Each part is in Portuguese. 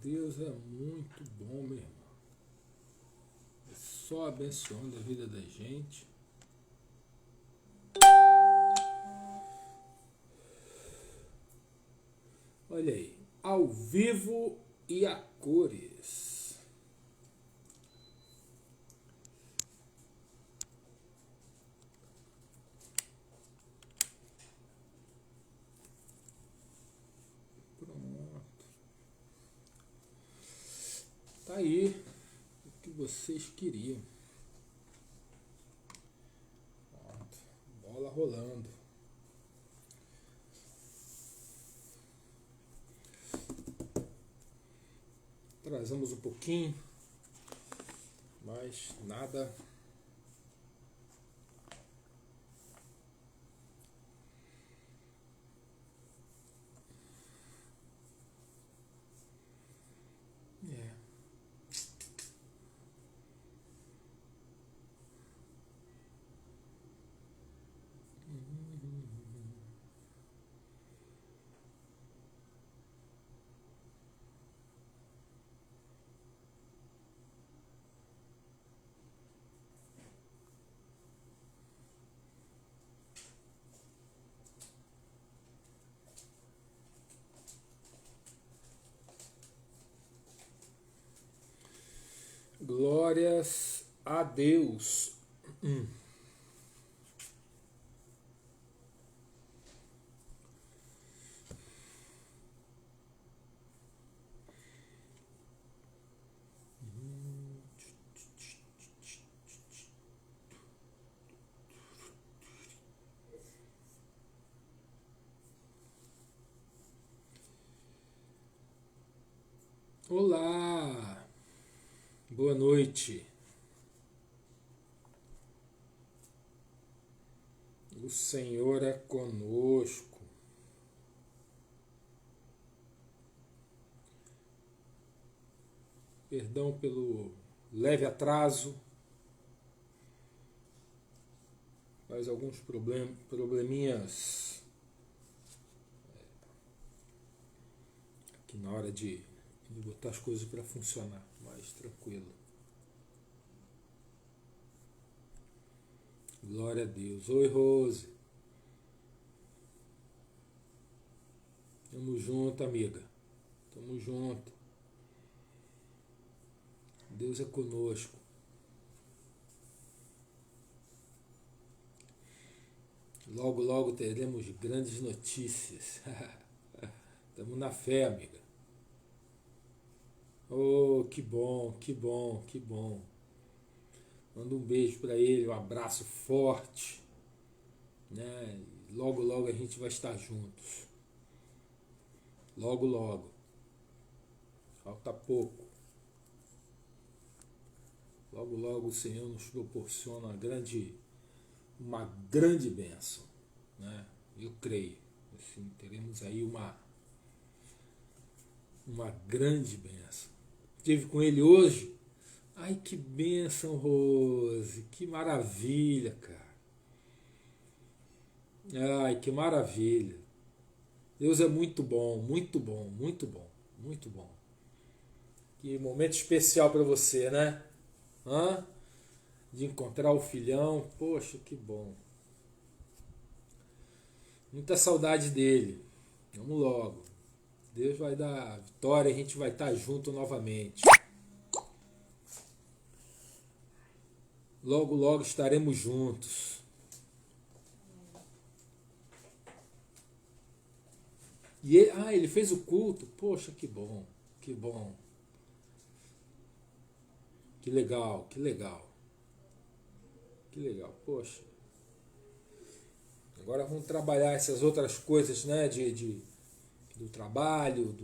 Deus é muito bom, meu irmão. É só abençoando a vida da gente. Olha aí, ao vivo e a cores. Pronto. Tá aí o que vocês queriam. Pronto. Bola rolando. Atrasamos um pouquinho, mas nada. É. Glórias a Deus. Olá, boa noite. O Senhor é conosco. Perdão pelo leve atraso, mas alguns probleminhas aqui na hora de botar as coisas para funcionar, mas tranquilo. Glória a Deus. Oi, Rose. Tamo junto, amiga. Tamo junto. Deus é conosco. Logo, logo teremos grandes notícias. Estamos na fé, amiga. Oh, que bom, que bom, que bom. Manda um beijo para ele, um abraço forte. Né? Logo, logo a gente vai estar juntos. Logo, logo. Falta pouco. Logo, logo o Senhor nos proporciona uma grande bênção. Né? Eu creio. Assim, teremos aí uma grande bênção. Estive com ele hoje. Ai, que bênção, Rose. Que maravilha, cara. Ai, que maravilha. Deus é muito bom, muito bom, muito bom, muito bom. Que momento especial para você, né? Hã? De encontrar o filhão. Poxa, que bom. Muita saudade dele. Vamos logo. Deus vai dar vitória e a gente vai estar junto novamente. Logo, logo estaremos juntos. E ele fez o culto. Poxa, que bom, que bom. Que legal, que legal. Que legal, poxa. Agora vamos trabalhar essas outras coisas, né? Do trabalho,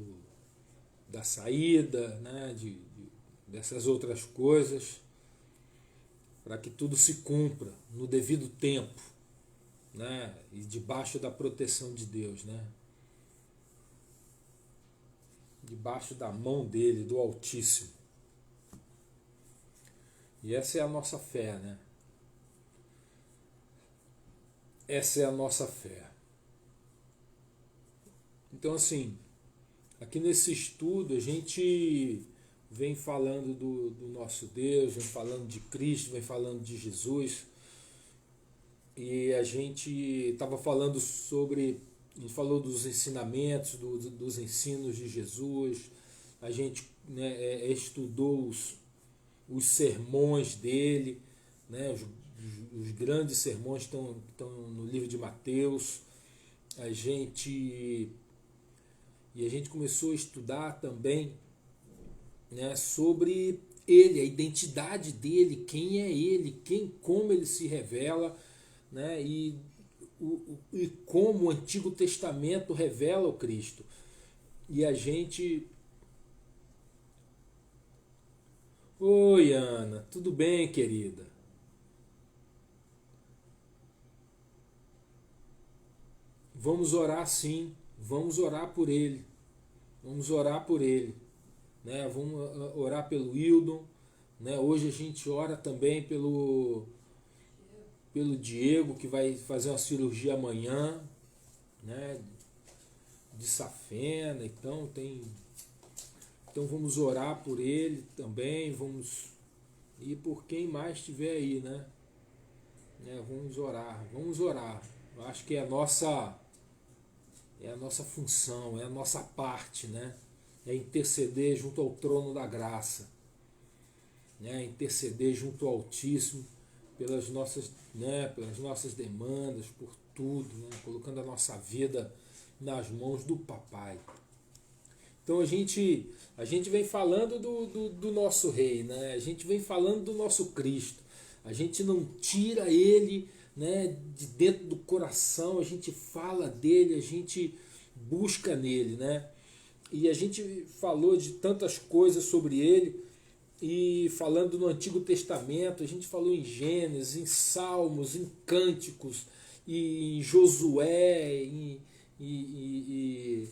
da saída, né? Dessas outras coisas, para que tudo se cumpra no devido tempo, né? E debaixo da proteção de Deus, né? Debaixo da mão dele, do Altíssimo. E essa é a nossa fé, né? Essa é a nossa fé. Então, assim, Aqui nesse estudo a gente vem falando do nosso Deus, vem falando de Cristo, vem falando de Jesus. E a gente estava falando sobre, a gente falou dos ensinamentos, dos ensinos de Jesus, a gente, né, estudou os sermões dele, né, os grandes sermões estão no livro de Mateus. A gente começou a estudar também, né, sobre ele, a identidade dele, quem é ele, como ele se revela, né, e como o Antigo Testamento revela o Cristo. E a gente... Oi, Ana, tudo bem, querida? Vamos orar sim, vamos orar por ele, vamos orar por ele, né? Vamos orar pelo Wildon, né? Hoje a gente ora também pelo Diego, que vai fazer uma cirurgia amanhã, né? De safena, então vamos orar por ele também, e por quem mais estiver aí, né? Vamos orar. Eu acho que é a nossa função, é a nossa parte, né? É interceder junto ao trono da graça, né? Interceder junto ao Altíssimo pelas nossas demandas, por tudo, né? Colocando a nossa vida nas mãos do Papai. Então a gente vem falando do nosso Rei, né? A gente vem falando do nosso Cristo. A gente não tira ele, né, de dentro do coração, a gente fala dele, a gente busca nele, né? E a gente falou de tantas coisas sobre ele, e falando no Antigo Testamento, a gente falou em Gênesis, em Salmos, em Cânticos, e em Josué, e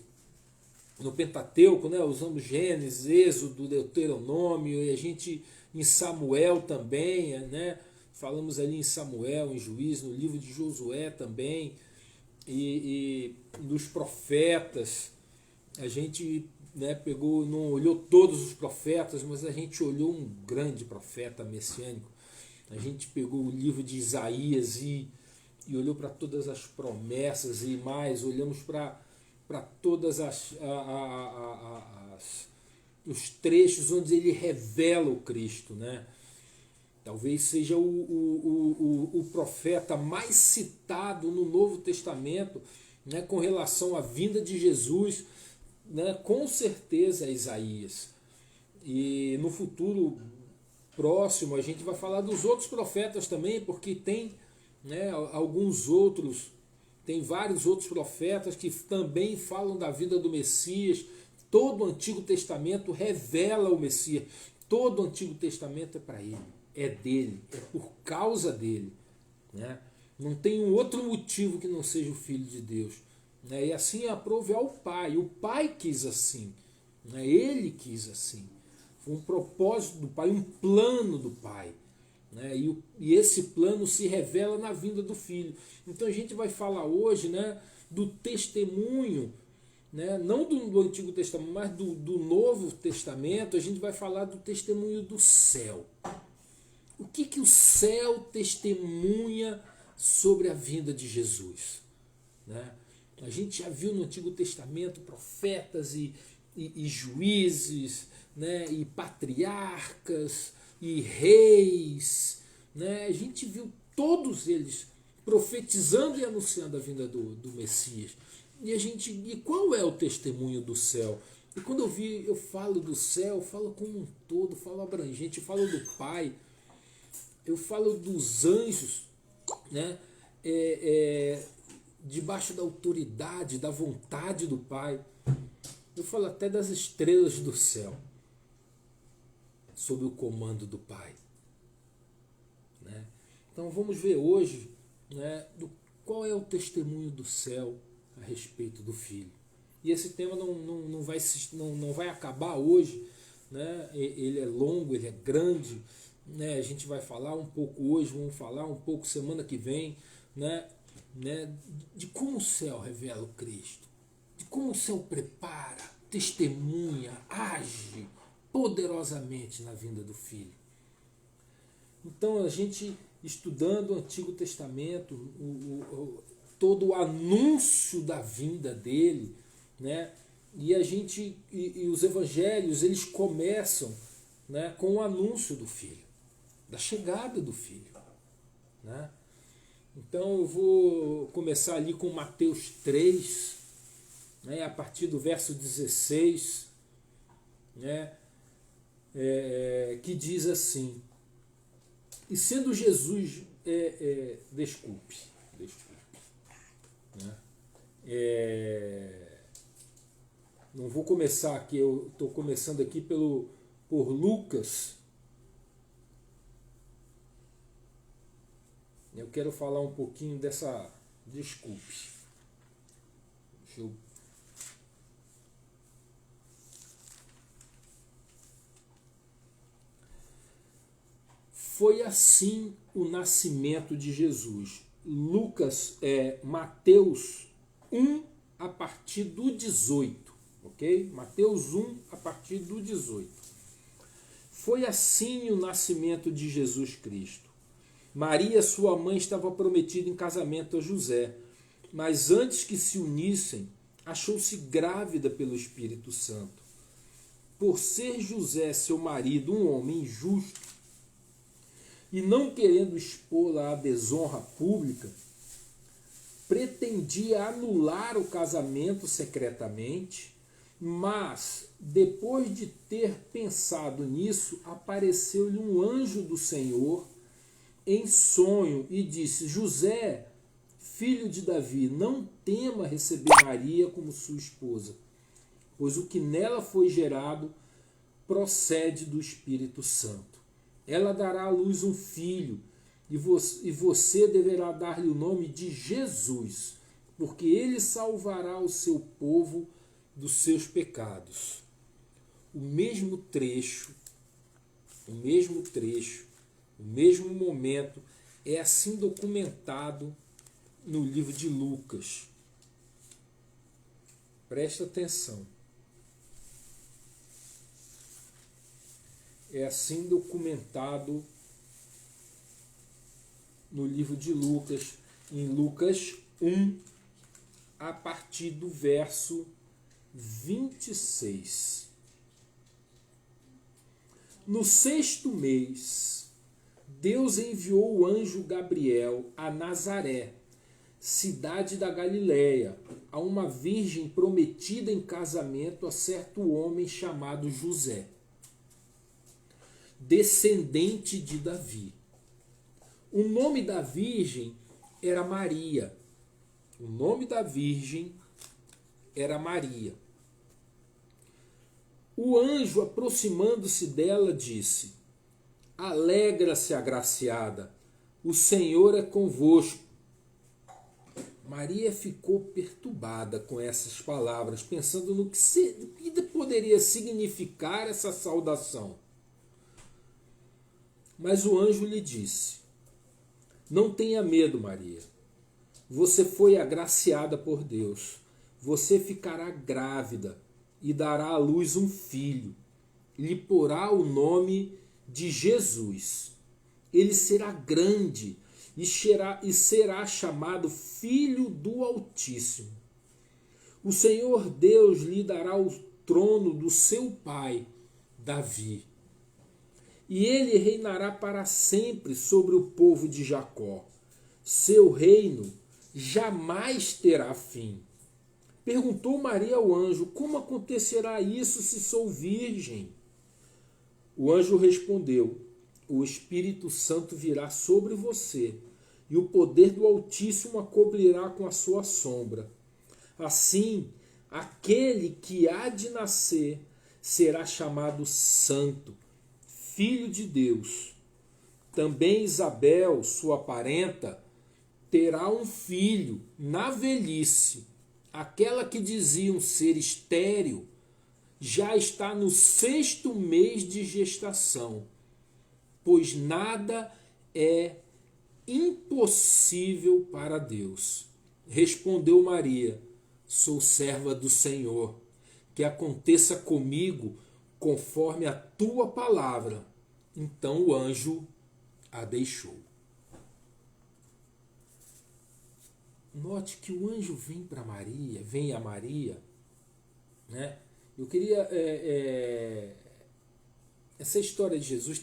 no Pentateuco, né? Usamos Gênesis, Êxodo, Deuteronômio, e a gente em Samuel também, né? Falamos ali em Samuel, em Juízes, no livro de Josué também, e dos profetas. A gente, né, pegou, não olhou todos os profetas, mas a gente olhou um grande profeta messiânico. A gente pegou o livro de Isaías e olhou para todas as promessas, e mais, olhamos para todas os trechos onde ele revela o Cristo, né? Talvez seja o profeta mais citado no Novo Testamento, né, com relação à vinda de Jesus, né, com certeza é Isaías. E no futuro próximo a gente vai falar dos outros profetas também, porque tem, né, alguns outros, tem vários outros profetas que também falam da vida do Messias. Todo o Antigo Testamento revela o Messias. Todo o Antigo Testamento é para ele, é dele, é por causa dele, né? Não tem um outro motivo que não seja o Filho de Deus, né? E assim aprove ao Pai. O Pai quis assim, né? Ele quis assim. Foi um propósito do Pai, um plano do Pai, né? E esse plano se revela na vinda do Filho. Então a gente vai falar hoje, né, do testemunho, né, não do Antigo Testamento, mas do Novo Testamento. A gente vai falar do testemunho do céu. O que o céu testemunha sobre a vinda de Jesus, né? A gente já viu no Antigo Testamento profetas e juízes, né, e patriarcas e reis, né? A gente viu todos eles profetizando e anunciando a vinda do Messias. E qual é o testemunho do céu? E quando eu falo do céu, eu falo como um todo, falo abrangente, eu falo do Pai, eu falo dos anjos, né? Debaixo da autoridade, da vontade do Pai. Eu falo até das estrelas do céu, sob o comando do Pai, né? Então vamos ver hoje, né, qual é o testemunho do céu a respeito do Filho. E esse tema não vai acabar hoje, né? Ele é longo, ele é grande, né? A gente vai falar um pouco hoje, vamos falar um pouco semana que vem, né, de como o céu revela o Cristo, de como o céu prepara testemunha, age poderosamente na vinda do Filho. Então, a gente estudando o Antigo Testamento, todo o anúncio da vinda dele, né? E os evangelhos, eles começam, né, com o anúncio do Filho, da chegada do Filho, né? Então eu vou começar ali com Mateus 3, né, a partir do verso 16, né, que diz assim: e sendo Jesus, desculpe, né, não vou começar aqui, eu estou começando aqui por Lucas. Eu quero falar um pouquinho dessa... Desculpe. Deixa eu... Foi assim o nascimento de Jesus. Mateus 1, a partir do 18. Ok? Mateus 1, a partir do 18. Foi assim o nascimento de Jesus Cristo. Maria, sua mãe, estava prometida em casamento a José, mas antes que se unissem, achou-se grávida pelo Espírito Santo. Por ser José, seu marido, um homem justo, e não querendo expô-la à desonra pública, pretendia anular o casamento secretamente, mas, depois de ter pensado nisso, apareceu-lhe um anjo do Senhor em sonho e disse: José, filho de Davi, não tema receber Maria como sua esposa, pois o que nela foi gerado procede do Espírito Santo. Ela dará à luz um filho, e você deverá dar-lhe o nome de Jesus, porque ele salvará o seu povo dos seus pecados. O mesmo momento é assim documentado no livro de Lucas. Presta atenção. É assim documentado no livro de Lucas, em Lucas 1, a partir do verso 26. No 6º mês, Deus enviou o anjo Gabriel a Nazaré, cidade da Galileia, a uma virgem prometida em casamento a certo homem chamado José, descendente de Davi. O nome da virgem era Maria. O anjo, aproximando-se dela, disse: Alegra-se, agraciada, o Senhor é convosco. Maria ficou perturbada com essas palavras, pensando no que poderia significar essa saudação. Mas o anjo lhe disse: Não tenha medo, Maria. Você foi agraciada por Deus. Você ficará grávida e dará à luz um filho. Lhe porá o nome de Jesus. Ele será grande e será chamado Filho do Altíssimo. O Senhor Deus lhe dará o trono do seu pai, Davi. E ele reinará para sempre sobre o povo de Jacó. Seu reino jamais terá fim. Perguntou Maria ao anjo: Como acontecerá isso se sou virgem? O anjo respondeu: O Espírito Santo virá sobre você, e o poder do Altíssimo a cobrirá com a sua sombra. Assim, aquele que há de nascer será chamado Santo, Filho de Deus. Também Isabel, sua parenta, terá um filho na velhice. Aquela que diziam ser estéril já está no 6º mês de gestação, pois nada é impossível para Deus. Respondeu Maria: Sou serva do Senhor. que aconteça comigo conforme a tua palavra. Então o anjo a deixou. Note que o anjo vem a Maria, né? Eu queria... essa história de Jesus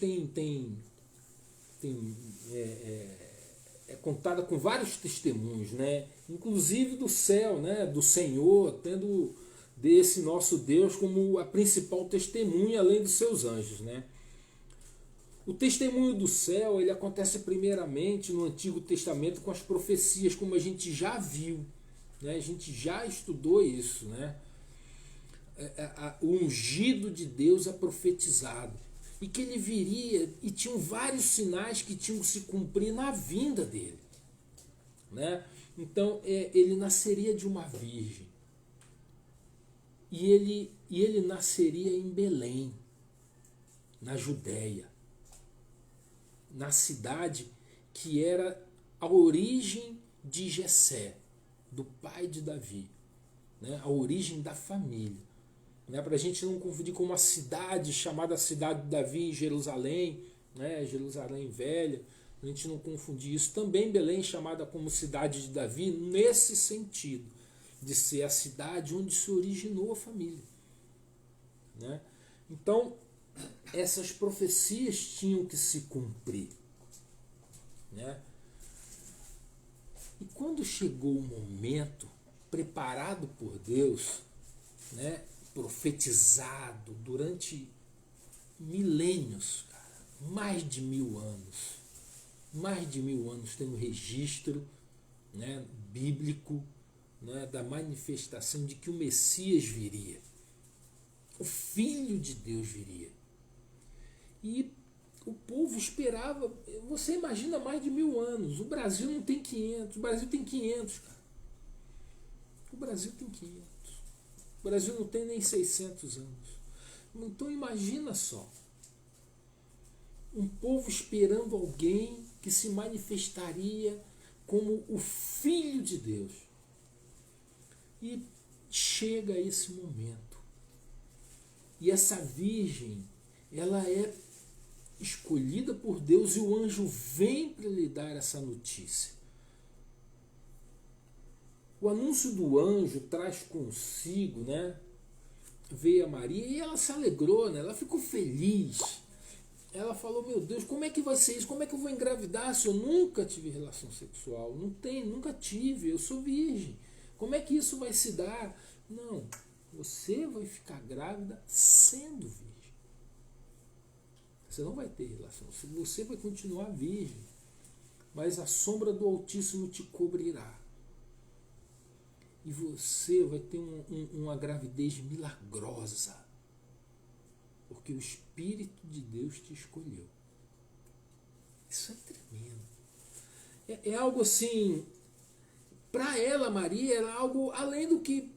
é contada com vários testemunhos, né? Inclusive do céu, né? Do Senhor, tendo desse nosso Deus como a principal testemunha, além dos seus anjos, né? O testemunho do céu, ele acontece primeiramente no Antigo Testamento com as profecias, como a gente já viu, né? A gente já estudou isso, né? O ungido de Deus é profetizado, e que ele viria, e tinham vários sinais que tinham que se cumprir na vinda dele, né? Então ele nasceria de uma virgem, e ele nasceria em Belém, na Judéia, na cidade que era a origem de Jessé, do pai de Davi, né? A origem da família, né? Para a gente não confundir com uma cidade chamada Cidade de Davi em Jerusalém, né? Jerusalém Velha, a gente não confundir isso. Também Belém chamada como Cidade de Davi, nesse sentido, de ser a cidade onde se originou a família, né? Então, essas profecias tinham que se cumprir, né? E quando chegou o momento, preparado por Deus, né, profetizado durante milênios, cara, mais de 1000 anos tem um registro, né, bíblico, né, da manifestação de que o Messias viria, o Filho de Deus viria. E o povo esperava. Você imagina, mais de 1000 anos. O Brasil não tem 500. O Brasil tem 500, cara. O Brasil tem 500. O Brasil não tem nem 600 anos. Então imagina só. Um povo esperando alguém que se manifestaria como o Filho de Deus. E chega esse momento. E essa virgem, ela é escolhida por Deus, e o anjo vem para lhe dar essa notícia. O anúncio do anjo traz consigo, né? Veio a Maria e ela se alegrou, né? Ela ficou feliz. Ela falou: meu Deus, como é que vai ser isso? Como é que eu vou engravidar se eu nunca tive relação sexual? Nunca tive, eu sou virgem. Como é que isso vai se dar? Não, você vai ficar grávida sendo virgem. Você não vai ter relação, você vai continuar virgem, mas a sombra do Altíssimo te cobrirá. E você vai ter uma gravidez milagrosa, porque o Espírito de Deus te escolheu. Isso é tremendo. É algo assim, para ela, Maria, era algo além do que,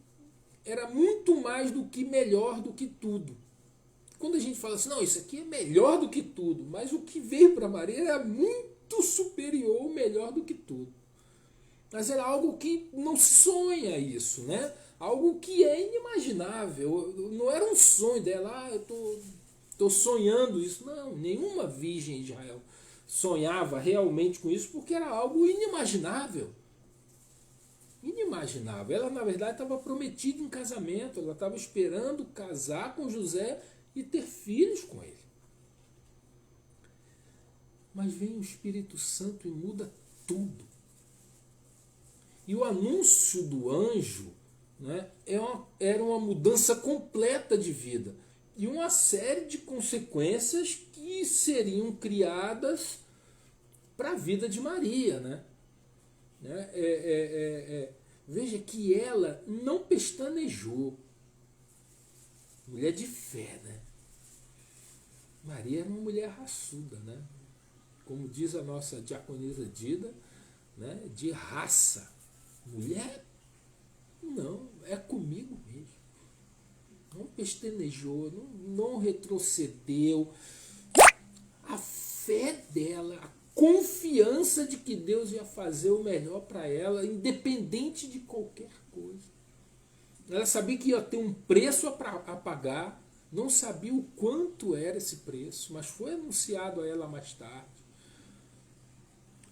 era muito mais do que melhor do que tudo. Quando a gente fala assim, não, isso aqui é melhor do que tudo, mas o que veio para Maria era muito superior, melhor do que tudo. Mas era algo que não se sonha isso, né? Algo que é inimaginável. Não era um sonho dela, eu tô sonhando isso. Não, nenhuma virgem de Israel sonhava realmente com isso, porque era algo inimaginável. Inimaginável. Ela, na verdade, estava prometida em casamento, ela estava esperando casar com José e ter filhos com ele. Mas vem o Espírito Santo e muda tudo. E o anúncio do anjo, né, era uma mudança completa de vida. E uma série de consequências que seriam criadas para a vida de Maria. Né? Veja que ela não pestanejou. Mulher de fé, né? Maria era uma mulher raçuda, né? Como diz a nossa diaconisa Dida, né? De raça. Mulher, não, é comigo mesmo. Não pestanejou, não retrocedeu. A fé dela, a confiança de que Deus ia fazer o melhor para ela, independente de qualquer coisa. Ela sabia que ia ter um preço a pagar, não sabia o quanto era esse preço, mas foi anunciado a ela mais tarde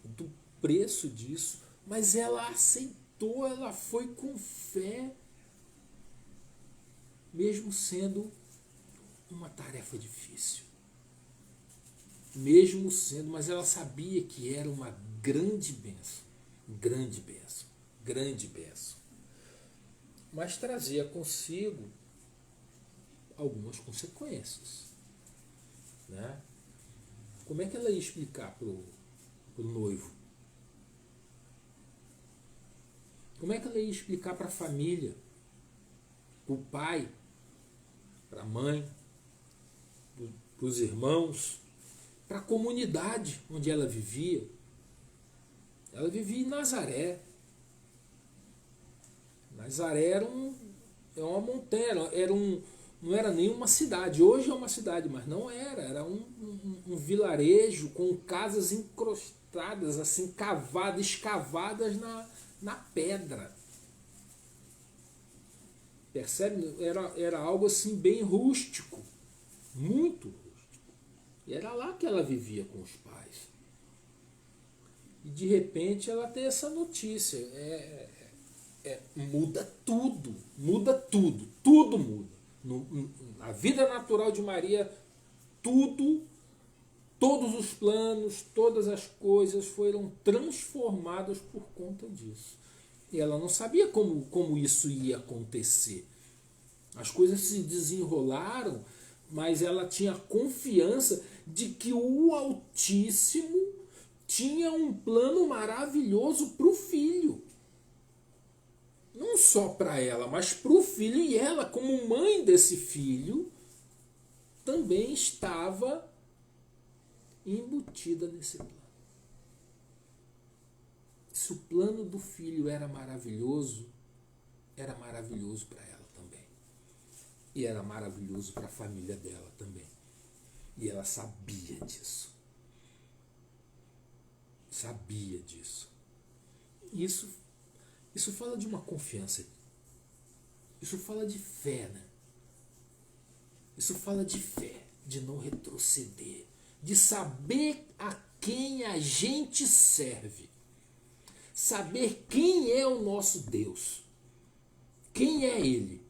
do preço disso, mas ela aceitou, ela foi com fé, mesmo sendo uma tarefa difícil. Mesmo sendo, mas ela sabia que era uma grande bênção, grande bênção, grande bênção. Mas trazia consigo algumas consequências, né? Como é que ela ia explicar para o noivo? Como é que ela ia explicar para a família, para o pai, para a mãe, para os irmãos, para a comunidade onde ela vivia? Ela vivia em Nazaré. Nazaré era uma montanha, não era nem uma cidade. Hoje é uma cidade, mas não era. Era um vilarejo com casas incrustadas, assim, cavadas, escavadas na pedra. Percebe? Era algo assim bem rústico, muito rústico. E era lá que ela vivia com os pais. E de repente ela tem essa notícia. Muda tudo, tudo muda. Na vida natural de Maria, todos os planos, todas as coisas foram transformadas por conta disso. E ela não sabia como isso ia acontecer. As coisas se desenrolaram, mas ela tinha confiança de que o Altíssimo tinha um plano maravilhoso para o filho. Não só para ela, mas para o filho, e ela, como mãe desse filho, também estava embutida nesse plano. Se o plano do filho era maravilhoso para ela também. E era maravilhoso para a família dela também. E ela sabia disso. Sabia disso. Isso fala de uma confiança. Isso fala de fé, né? Isso fala de fé, de não retroceder, de saber a quem a gente serve. Saber quem é o nosso Deus. Quem é Ele.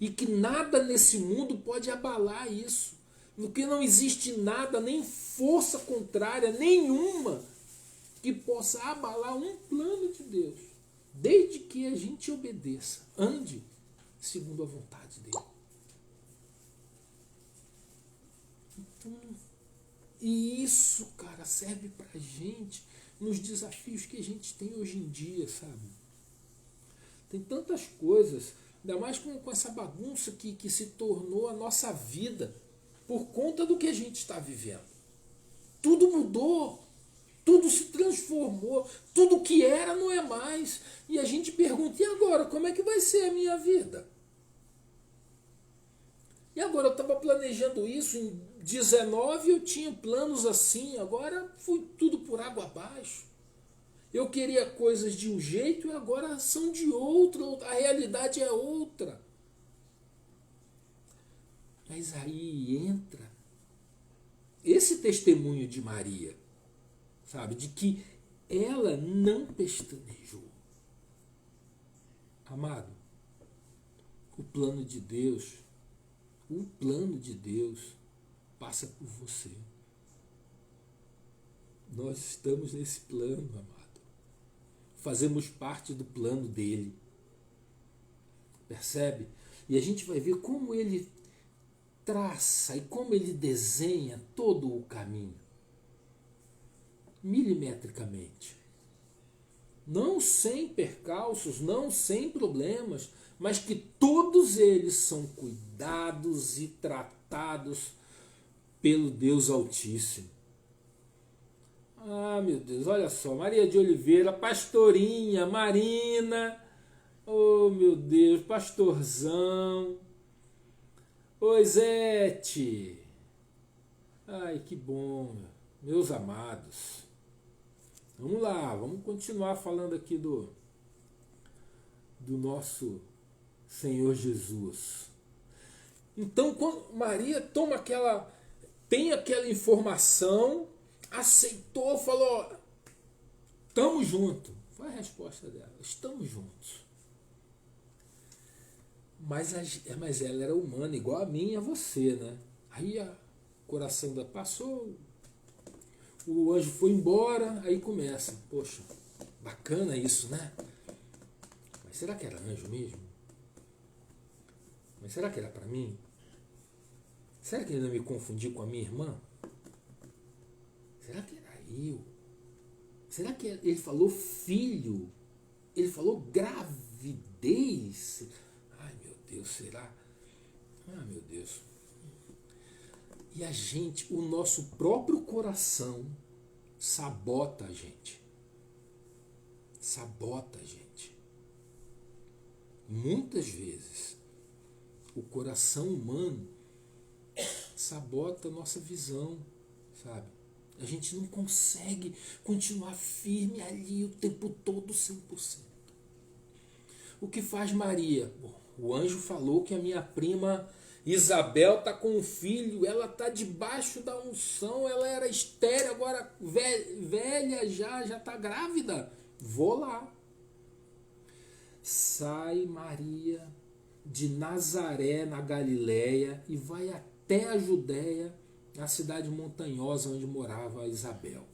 E que nada nesse mundo pode abalar isso. Porque não existe nada, nem força contrária nenhuma que possa abalar um plano de Deus. Desde que a gente obedeça, ande segundo a vontade dele. Então, e isso, cara, serve pra gente nos desafios que a gente tem hoje em dia, sabe? Tem tantas coisas, ainda mais com essa bagunça que se tornou a nossa vida por conta do que a gente está vivendo. Tudo mudou. Tudo se transformou, tudo que era não é mais. E a gente pergunta, e agora, como é que vai ser a minha vida? E agora, eu estava planejando isso, em 19 eu tinha planos assim, agora foi tudo por água abaixo. Eu queria coisas de um jeito e agora são de outro, a realidade é outra. Mas aí entra esse testemunho de Maria, sabe, de que ela não pestanejou. Amado, o plano de Deus passa por você. Nós estamos nesse plano, amado. Fazemos parte do plano dele. Percebe? E a gente vai ver como ele traça e como ele desenha todo o caminho. Milimetricamente. Não sem percalços, não sem problemas, mas que todos eles são cuidados e tratados pelo Deus Altíssimo. Ah, meu Deus, olha só, Maria de Oliveira, pastorinha, Marina, oh meu Deus, pastorzão, oi Zete, ai que bom, meus amados. Vamos lá, vamos continuar falando aqui do nosso Senhor Jesus. Então, quando Maria tem aquela informação, aceitou, falou, estamos juntos. Foi a resposta dela, estamos juntos. Mas ela era humana, igual a mim e a você, né? Aí o coração dela passou, o anjo foi embora, aí começa, poxa, bacana isso, né? Mas será que era anjo mesmo? Mas será que era para mim? Será que ele não me confundiu com a minha irmã? Será que era eu? Será que ele falou filho? Ele falou gravidez? Ai, meu Deus, será? Ah, meu Deus. E o nosso próprio coração sabota a gente. Sabota a gente. Muitas vezes, o coração humano sabota a nossa visão, sabe? A gente não consegue continuar firme ali o tempo todo 100%. O que faz Maria? Bom, o anjo falou que a minha prima Isabel está com um filho, ela está debaixo da unção, ela era estéril, agora velha já está grávida. Vou lá. Sai Maria de Nazaré, na Galileia, e vai até a Judéia, na cidade montanhosa onde morava Isabel.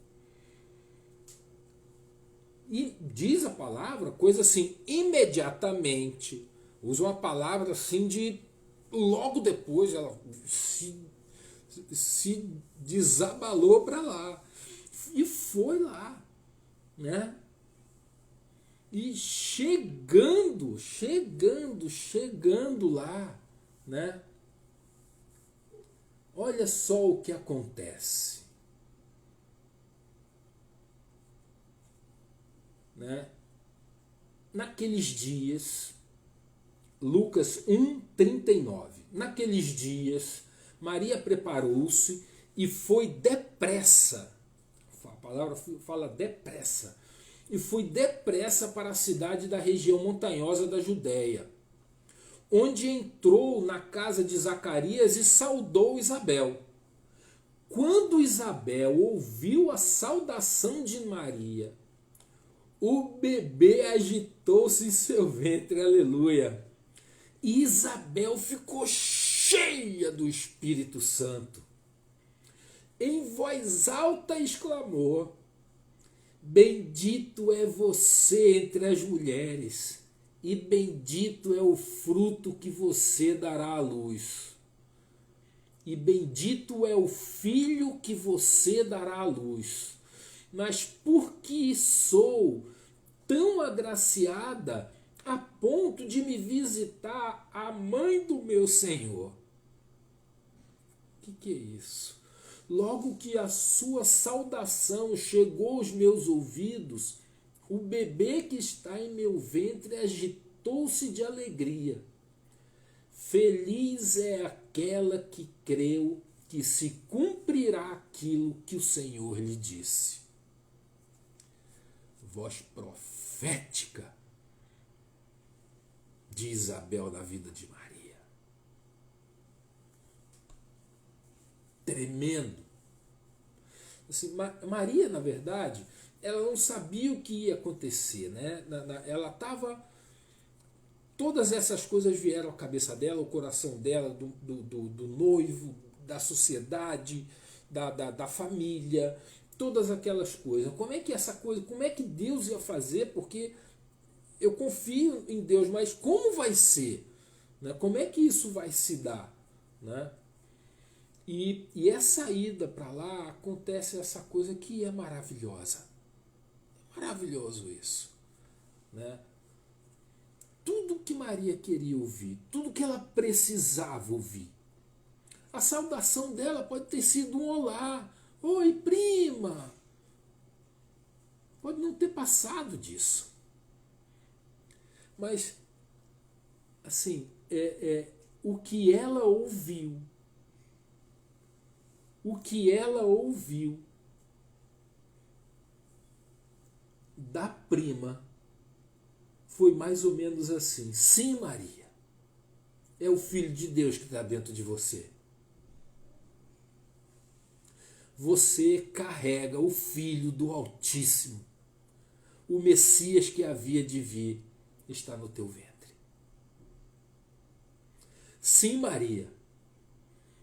E diz a palavra, coisa assim, imediatamente, usa uma palavra assim de logo depois ela se desabalou para lá e foi lá, né? E chegando lá, né? Olha só o que acontece, né? Naqueles dias, Lucas 1:39. Naqueles dias, Maria preparou-se e foi depressa. A palavra fala depressa. E foi depressa para a cidade da região montanhosa da Judéia, onde entrou na casa de Zacarias e saudou Isabel. Quando Isabel ouviu a saudação de Maria, o bebê agitou-se em seu ventre, aleluia. E Isabel ficou cheia do Espírito Santo. Em voz alta exclamou: bendito é você entre as mulheres, e bendito é o fruto que você dará à luz. E bendito é o filho que você dará à luz. Mas porque sou tão agraciada a ponto de me visitar a mãe do meu Senhor? O que é isso? Logo que a sua saudação chegou aos meus ouvidos, o bebê que está em meu ventre agitou-se de alegria. Feliz é aquela que creu que se cumprirá aquilo que o Senhor lhe disse. Voz profética de Isabel na vida de Maria. Tremendo. Assim, Maria, na verdade, ela não sabia o que ia acontecer, né? Ela estava... Todas essas coisas vieram à cabeça dela, o coração dela, do noivo, da sociedade, da família, todas aquelas coisas. Como é que Deus ia fazer? Porque eu confio em Deus, mas como vai ser? Né? Como é que isso vai se dar? Né? E essa ida para lá acontece essa coisa que é maravilhosa. É maravilhoso isso. Né? Tudo que Maria queria ouvir, tudo que ela precisava ouvir. A saudação dela pode ter sido um olá. Oi, prima! Pode não ter passado disso. Mas, assim, o que ela ouviu, da prima foi mais ou menos assim: sim, Maria, é o Filho de Deus que está dentro de você. Você carrega o Filho do Altíssimo. O Messias que havia de vir está no teu ventre. Sim, Maria,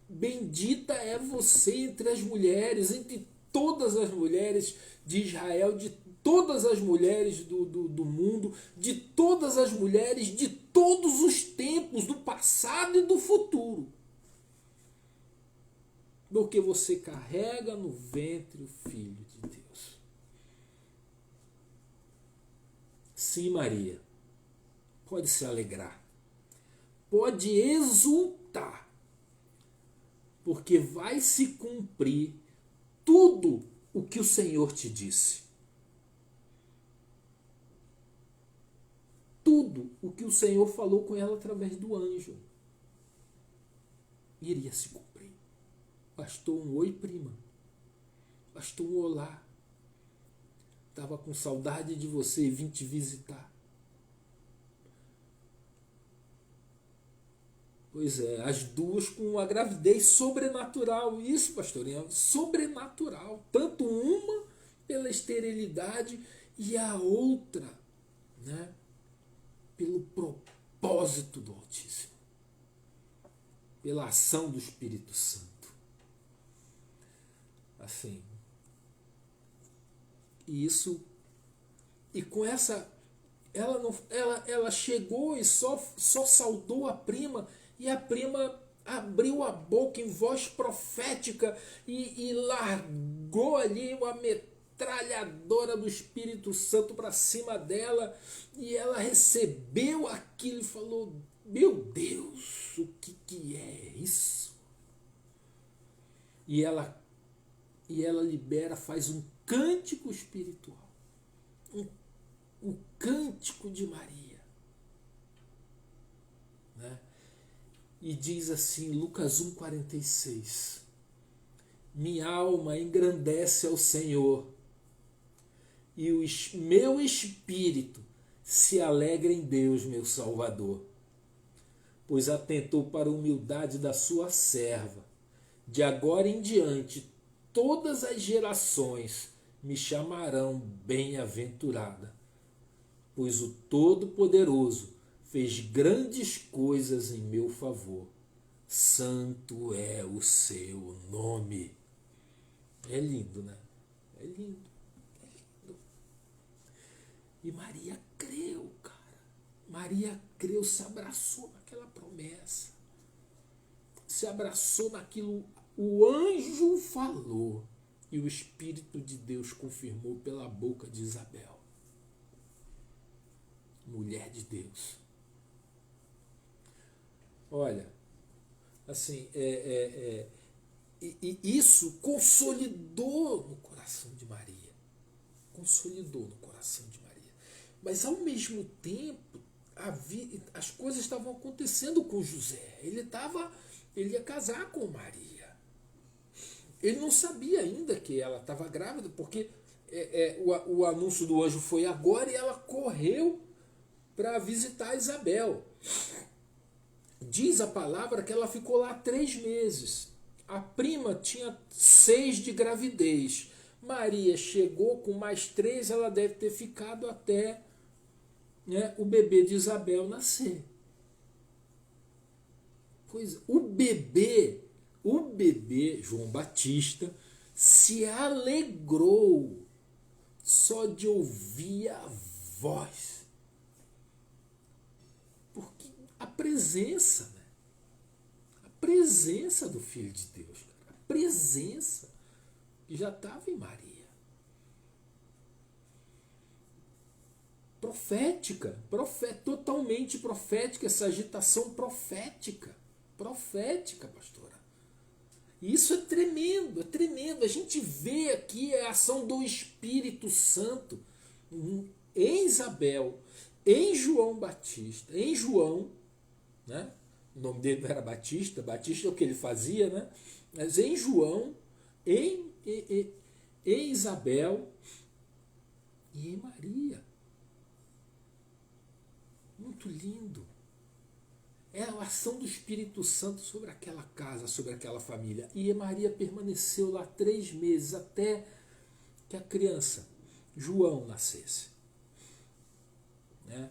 bendita é você entre as mulheres, entre todas as mulheres de Israel, de todas as mulheres do mundo, de todas as mulheres de todos os tempos, do passado e do futuro. Porque você carrega no ventre o Filho de Deus. Sim, Maria, pode se alegrar, pode exultar, porque vai se cumprir tudo o que o Senhor te disse. Tudo o que o Senhor falou com ela através do anjo iria se cumprir. Bastou um oi, prima. Bastou um olá. Estava com saudade de você e vim te visitar. Pois é, as duas com uma gravidez sobrenatural. Isso, pastorinha, sobrenatural. Tanto uma pela esterilidade e a outra, né, pelo propósito do Altíssimo. Pela ação do Espírito Santo. Assim. E com essa, ela chegou e só saudou a prima, e a prima abriu a boca em voz profética e largou ali uma metralhadora do Espírito Santo para cima dela, e ela recebeu aquilo e falou: meu Deus, o que é isso? E ela libera, faz um cântico espiritual, um cântico de Maria, né? E diz assim, Lucas 1,46: minha alma engrandece ao Senhor, e o meu espírito se alegra em Deus, meu Salvador, pois atentou para a humildade da sua serva. De agora em diante, todas as gerações me chamarão bem-aventurada, pois o Todo-Poderoso fez grandes coisas em meu favor. Santo é o seu nome. É lindo, né? É lindo. É lindo. E Maria creu, cara. Maria creu, se abraçou naquela promessa. Se abraçou naquilo. O anjo falou e o Espírito de Deus confirmou pela boca de Isabel. Mulher de Deus. Olha, assim, e isso consolidou no coração de Maria. Consolidou no coração de Maria. Mas ao mesmo tempo, as coisas estavam acontecendo com José. Ele ia casar com Maria. Ele não sabia ainda que ela estava grávida, porque o anúncio do anjo foi agora e ela correu para visitar Isabel. Diz a palavra que ela ficou lá 3 meses. A prima tinha 6 de gravidez. Maria chegou com mais 3, ela deve ter ficado até, né, o bebê de Isabel nascer. Pois o bebê, João Batista, se alegrou só de ouvir a voz. Porque a presença, né? A presença do Filho de Deus, a presença que já estava em Maria. Profética, totalmente profética, essa agitação profética, pastora. E isso é tremendo, é tremendo. A gente vê aqui a ação do Espírito Santo em Isabel, em João Batista, em João, né? O nome dele não era Batista, Batista é o que ele fazia, né? Mas em João, em Isabel e em Maria. Muito lindo. É a ação do Espírito Santo sobre aquela casa, sobre aquela família. E Maria permaneceu lá 3 meses, até que a criança, João, nascesse. Né?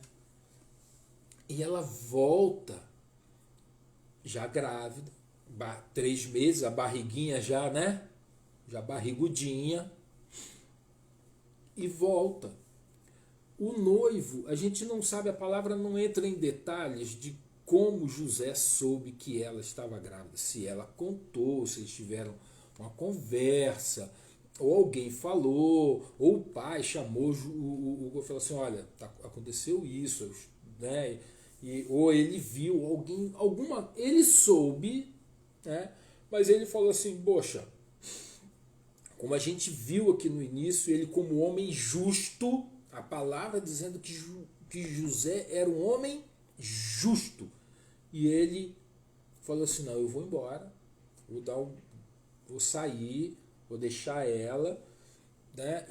E ela volta, já grávida, 3 meses, a barriguinha já, né? Já barrigudinha. E volta. O noivo, a gente não sabe, a palavra não entra em detalhes de como José soube que ela estava grávida. Se ela contou, se eles tiveram uma conversa, ou alguém falou, ou o pai chamou o falou assim, olha, aconteceu isso, né? Ou ele viu alguma, ele soube, né? Mas ele falou assim, poxa, como a gente viu aqui no início, ele como homem justo, a palavra dizendo que José era um homem justo. E ele falou assim, não, eu vou embora, vou sair, vou deixar ela, né?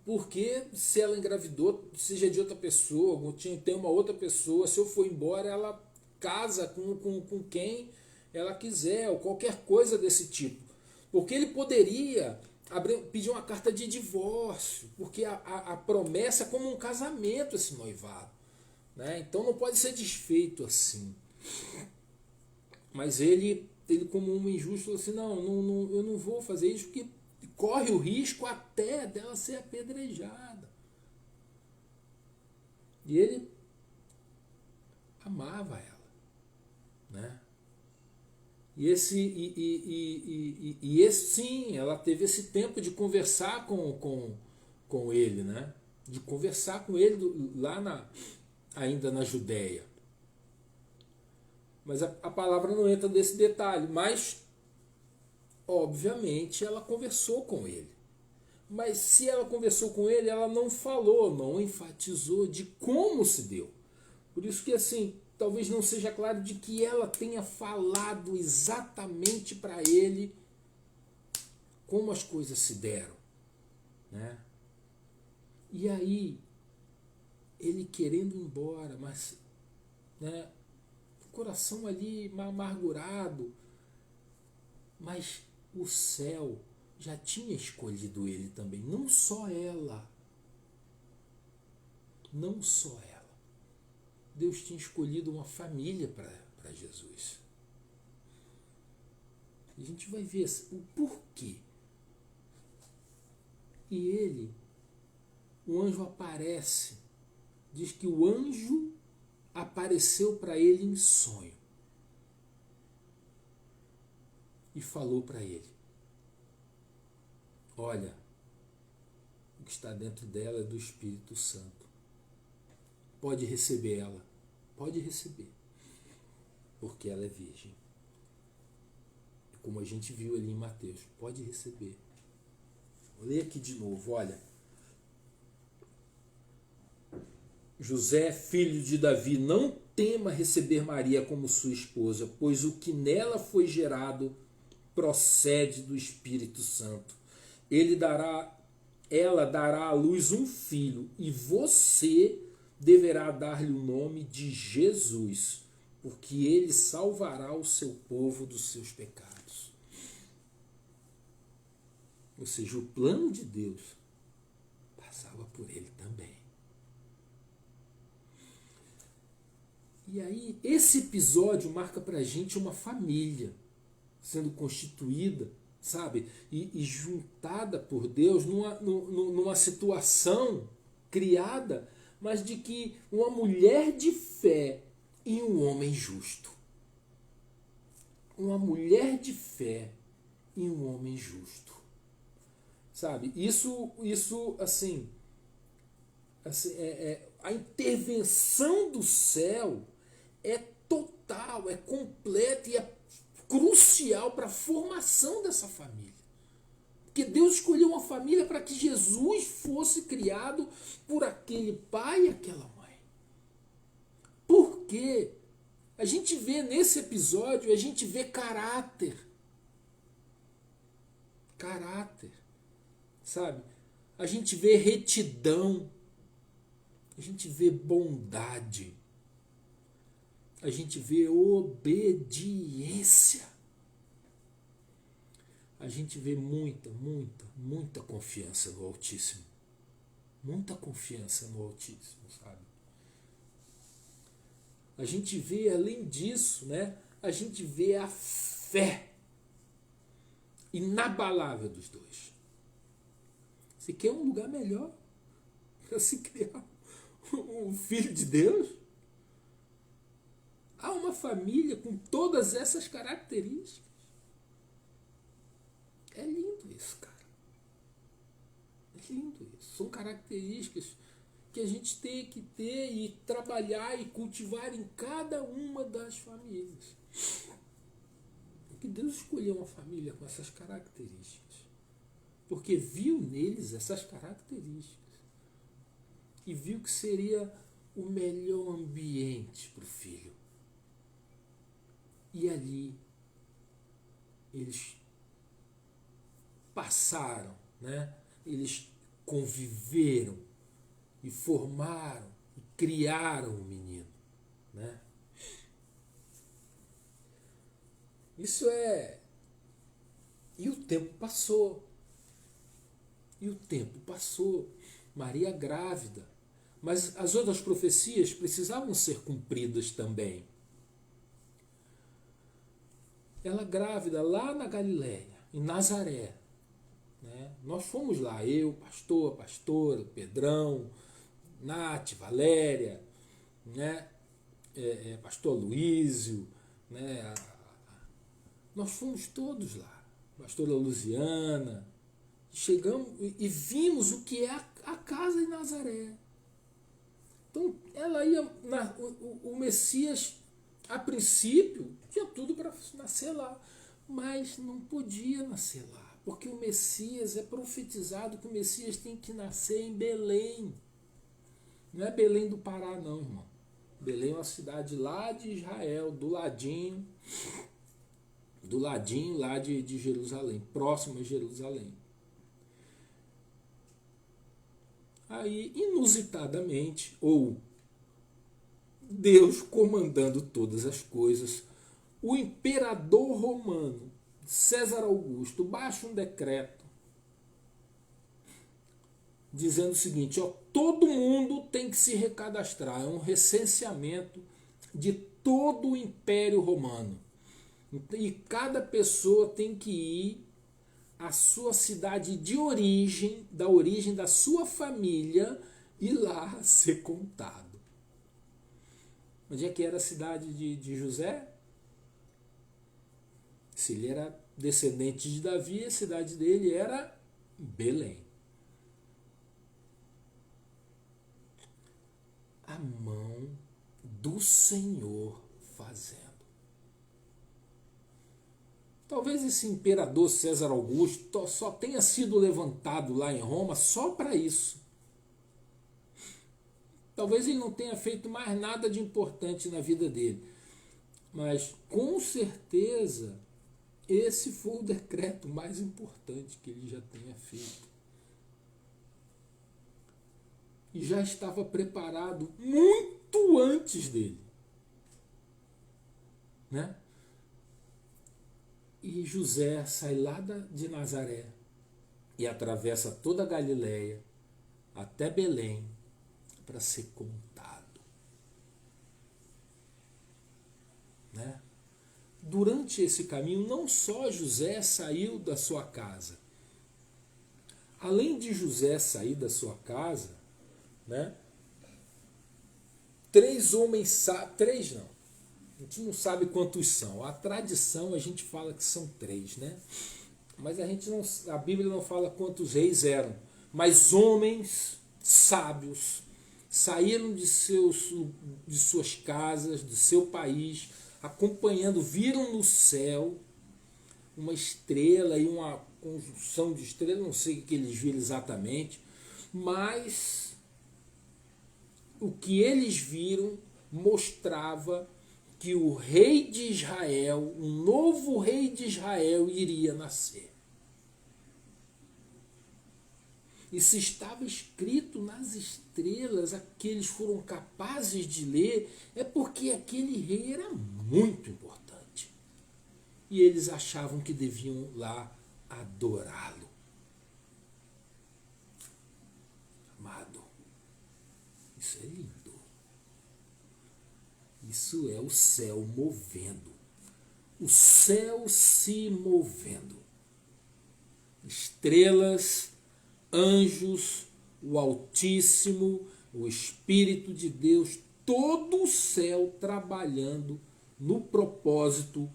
Porque se ela engravidou, seja de outra pessoa, tem uma outra pessoa, se eu for embora, ela casa com quem ela quiser, ou qualquer coisa desse tipo. Porque ele poderia pedir uma carta de divórcio, porque a promessa é como um casamento, esse noivado. Né? Então não pode ser desfeito assim. Mas ele como um injusto, falou assim, não, eu não vou fazer isso, porque corre o risco até dela ser apedrejada. E ele amava ela. Né? E esse sim, ela teve esse tempo de conversar com ele, né? De conversar com ele lá ainda na Judéia. Mas a palavra não entra nesse detalhe, mas obviamente ela conversou com ele. Mas se ela conversou com ele, ela não falou, não enfatizou de como se deu. Por isso que assim, talvez não seja claro de que ela tenha falado exatamente para ele como as coisas se deram. Né? E aí, ele querendo ir embora, mas né, o coração ali amargurado, mas o céu já tinha escolhido ele também, não só ela. Não só ela. Deus tinha escolhido uma família para Jesus. E a gente vai ver o porquê. E o anjo aparece, diz que o anjo apareceu para ele em sonho e falou para ele, olha, o que está dentro dela é do Espírito Santo. Pode receber ela, pode receber, porque ela é virgem. Como a gente viu ali em Mateus, pode receber. Vou ler aqui de novo, olha. José, filho de Davi, não tema receber Maria como sua esposa, pois o que nela foi gerado procede do Espírito Santo. Ela dará à luz um filho, e você deverá dar-lhe o nome de Jesus, porque ele salvará o seu povo dos seus pecados. Ou seja, o plano de Deus passava por ele também. E aí, esse episódio marca pra gente uma família sendo constituída, sabe? E juntada por Deus numa situação criada, mas de que uma mulher de fé e um homem justo. Uma mulher de fé e um homem justo. Sabe? Isso assim a intervenção do céu é total, é completa e é crucial para a formação dessa família. Porque Deus escolheu uma família para que Jesus fosse criado por aquele pai e aquela mãe. Por quê? A gente vê nesse episódio, a gente vê caráter. Caráter. Sabe? A gente vê retidão. A gente vê bondade. a gente vê obediência. A gente vê muita confiança no Altíssimo. Muita confiança no Altíssimo, sabe? A gente vê, além disso, né? A gente vê a fé inabalável dos dois. Você quer um lugar melhor para se criar um filho de Deus? Há uma família com todas essas características. É lindo isso, cara. É lindo isso. São características que a gente tem que ter e trabalhar e cultivar em cada uma das famílias. Porque Deus escolheu uma família com essas características. Porque viu neles essas características. E viu que seria o melhor ambiente para o filho. E ali eles passaram, né? Eles conviveram e formaram e criaram o menino, né? Isso é... E o tempo passou. E o tempo passou. Maria grávida. Mas as outras profecias precisavam ser cumpridas também. Ela grávida lá na Galileia, em Nazaré. Né? Nós fomos lá, eu, pastor, a pastora, Pedrão, Nath, Valéria, né? Pastor Luísio, né? Nós fomos todos lá, pastora Luziana, chegamos e vimos o que é a casa em Nazaré. Então ela ia, o Messias, a princípio, tinha tudo para nascer lá, mas não podia nascer lá, porque o Messias é profetizado que o Messias tem que nascer em Belém. Não é Belém do Pará não, irmão. Belém é uma cidade lá de Israel, do ladinho lá de Jerusalém, próximo a Jerusalém. Aí, inusitadamente, ou Deus comandando todas as coisas, o imperador romano, César Augusto, baixa um decreto dizendo o seguinte, ó, todo mundo tem que se recadastrar, é um recenseamento de todo o Império Romano. E cada pessoa tem que ir à sua cidade de origem, da origem da sua família, e lá ser contado. Onde é que era a cidade de José? Se ele era descendente de Davi, a cidade dele era Belém. A mão do Senhor fazendo. Talvez esse imperador César Augusto só tenha sido levantado lá em Roma só para isso. Talvez ele não tenha feito mais nada de importante na vida dele. Mas, com certeza, esse foi o decreto mais importante que ele já tenha feito. E já estava preparado muito antes dele. Né? E José sai lá de Nazaré e atravessa toda a Galileia até Belém para ser contado. Né? Durante esse caminho, não só José saiu da sua casa. Além de José sair da sua casa, né? Três homens, três não, a gente não sabe quantos são. A tradição a gente fala que são três, né? Mas a Bíblia não fala quantos reis eram. Mas homens sábios saíram de suas casas, do seu país, acompanhando, viram no céu uma estrela e uma conjunção de estrelas, não sei o que eles viram exatamente, mas o que eles viram mostrava que o rei de Israel, um novo rei de Israel, iria nascer. E se estava escrito nas estrelas, aqueles foram capazes de ler, é porque aquele rei era muito importante. E eles achavam que deviam lá adorá-lo. Amado, isso é lindo. Isso é o céu movendo. O céu se movendo. Estrelas, anjos, o Altíssimo, o Espírito de Deus, todo o céu trabalhando no propósito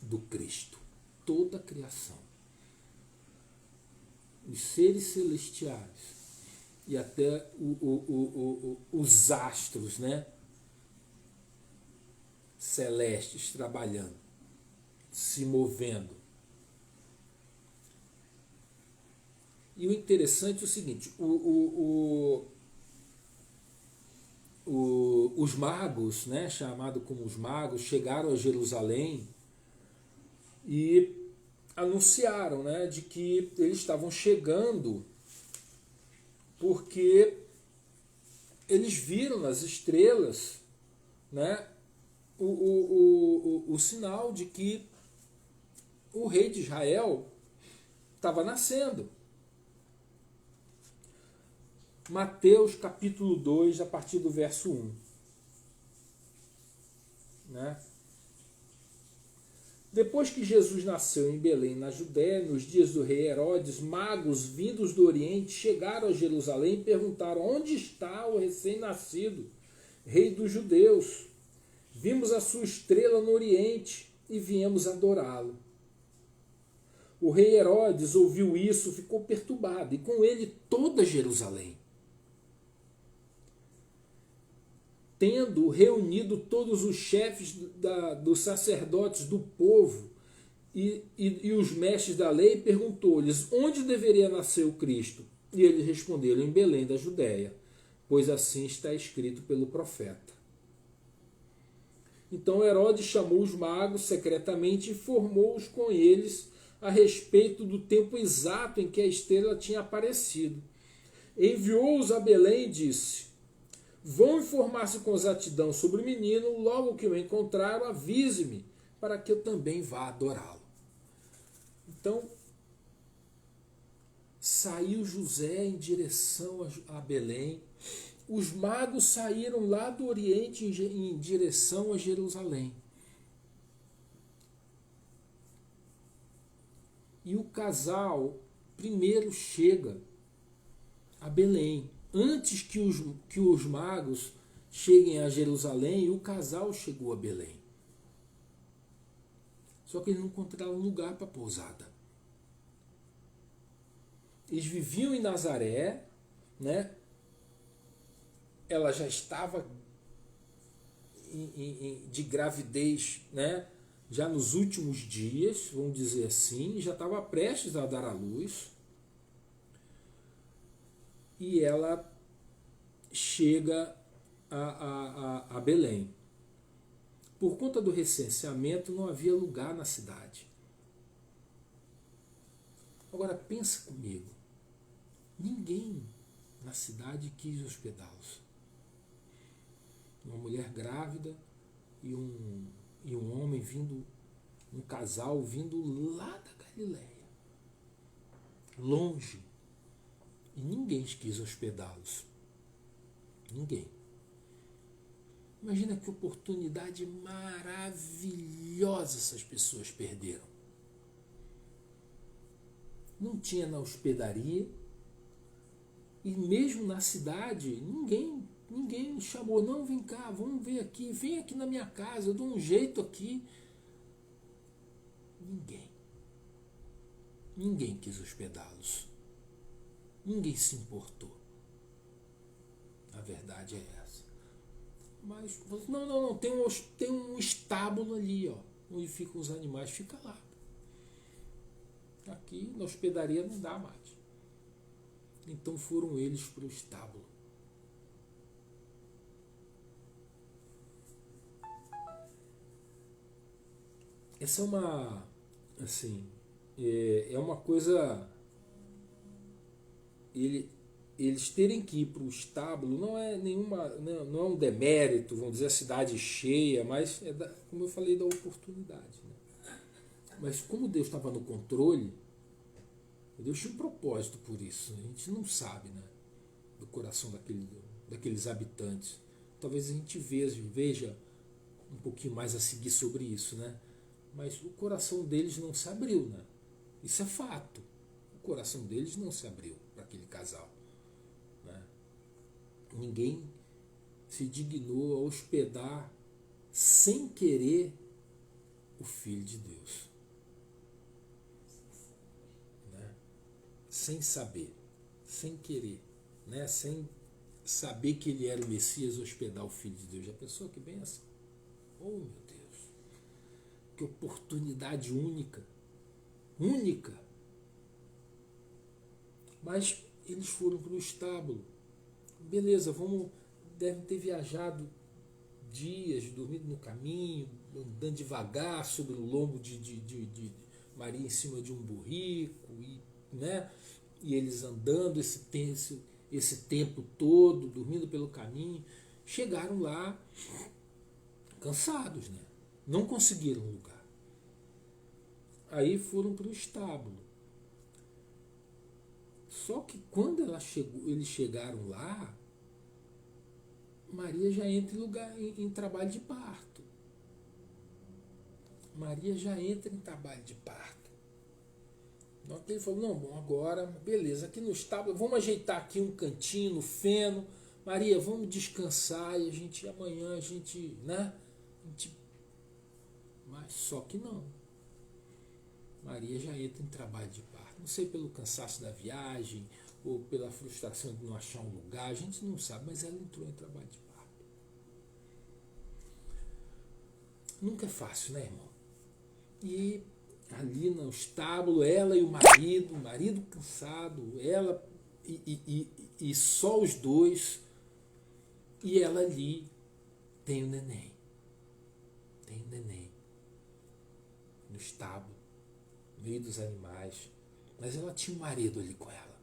do Cristo. Toda a criação. Os seres celestiais e até os astros, né? Celestes trabalhando, se movendo. E o interessante é o seguinte, os magos, né, chamado como os magos, chegaram a Jerusalém e anunciaram, né, de que eles estavam chegando porque eles viram nas estrelas, né, o sinal de que o rei de Israel estava nascendo. Mateus capítulo 2, a partir do verso 1. Né? Depois que Jesus nasceu em Belém, na Judéia, nos dias do rei Herodes, magos vindos do Oriente chegaram a Jerusalém e perguntaram: onde está o recém-nascido, rei dos judeus? Vimos a sua estrela no Oriente e viemos adorá-lo. O rei Herodes ouviu isso, ficou perturbado, e com ele toda Jerusalém. Tendo reunido todos os chefes dos sacerdotes do povo e os mestres da lei, perguntou-lhes onde deveria nascer o Cristo. E eles responderam: em Belém da Judéia, pois assim está escrito pelo profeta. Então Herodes chamou os magos secretamente e informou-os com eles a respeito do tempo exato em que a estrela tinha aparecido. Enviou-os a Belém e disse: vão informar-se com exatidão sobre o menino, logo que o encontraram, avise-me, para que eu também vá adorá-lo. Então, saiu José em direção a Belém. Os magos saíram lá do Oriente em direção a Jerusalém. E o casal primeiro chega a Belém. Antes que os magos cheguem a Jerusalém, o casal chegou a Belém. Só que eles não encontraram lugar para pousada. Eles viviam em Nazaré, né? Ela já estava de gravidez, né? Já nos últimos dias, vamos dizer assim, já estava prestes a dar à luz. E ela chega a Belém. Por conta do recenseamento, não havia lugar na cidade. Agora pensa comigo. Ninguém na cidade quis hospedá-los. Uma mulher grávida e um homem vindo, um casal vindo lá da Galileia, longe. E ninguém quis hospedá-los. Ninguém. Imagina que oportunidade maravilhosa essas pessoas perderam. Não tinha na hospedaria. E mesmo na cidade, ninguém chamou. Não, vem cá, vamos ver aqui. Vem aqui na minha casa, eu dou um jeito aqui. Ninguém quis hospedá-los. Ninguém se importou. A verdade é essa. Mas, não, tem um estábulo ali, ó, onde ficam os animais, fica lá. Aqui na hospedaria não dá mais. Então foram eles para o estábulo. Essa é uma, assim, é uma coisa eles terem que ir para o estábulo não é não é um demérito, vamos dizer, a cidade cheia, mas como eu falei, da oportunidade. Né? Mas como Deus estava no controle, Deus tinha um propósito por isso. A gente não sabe, né, do coração daqueles habitantes. Talvez a gente veja um pouquinho mais a seguir sobre isso, né? Mas o coração deles não se abriu, né? Isso é fato. O coração deles não se abriu para aquele casal. Né? Ninguém se dignou a hospedar sem querer o Filho de Deus. Né? Sem saber, sem querer, né? Sem saber que ele era o Messias, hospedar o Filho de Deus. Já pensou que bênção? Oh, meu Deus! Que oportunidade única! Única! Mas eles foram para o estábulo. Beleza, devem ter viajado dias, dormido no caminho, andando devagar sobre o lombo de Maria em cima de um burrico, né? E eles andando esse tempo todo, dormindo pelo caminho, chegaram lá cansados, né? Não conseguiram lugar. Aí foram para o estábulo. Só que quando eles chegaram lá, Maria já entra em trabalho de parto. Maria já entra em trabalho de parto. Então ele falou, não, bom, agora, beleza, aqui no estábulo, vamos ajeitar aqui um cantinho no feno. Maria, vamos descansar e amanhã a gente, né? Mas só que não. Maria já entra em trabalho de parto. Não sei pelo cansaço da viagem ou pela frustração de não achar um lugar, a gente não sabe, mas ela entrou em trabalho de parto. Nunca é fácil, né, irmão? E ali no estábulo, ela e o marido cansado, ela e só os dois, e ela ali tem o neném. No estábulo, no meio dos animais. Mas ela tinha um marido ali com ela.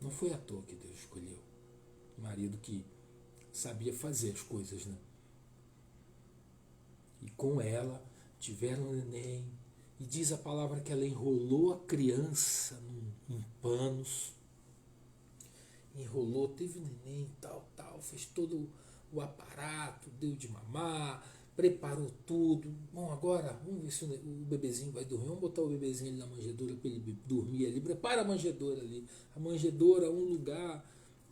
Não foi à toa que Deus escolheu. Um marido que sabia fazer as coisas, né? E com ela tiveram um neném. E diz a palavra que ela enrolou a criança em panos. Enrolou, teve um neném, tal, fez todo o aparato, deu de mamar, preparou tudo. Bom, agora vamos ver se o bebezinho vai dormir. Vamos botar o bebezinho ali na manjedoura para ele dormir ali. Prepara a manjedoura ali. A manjedoura é um lugar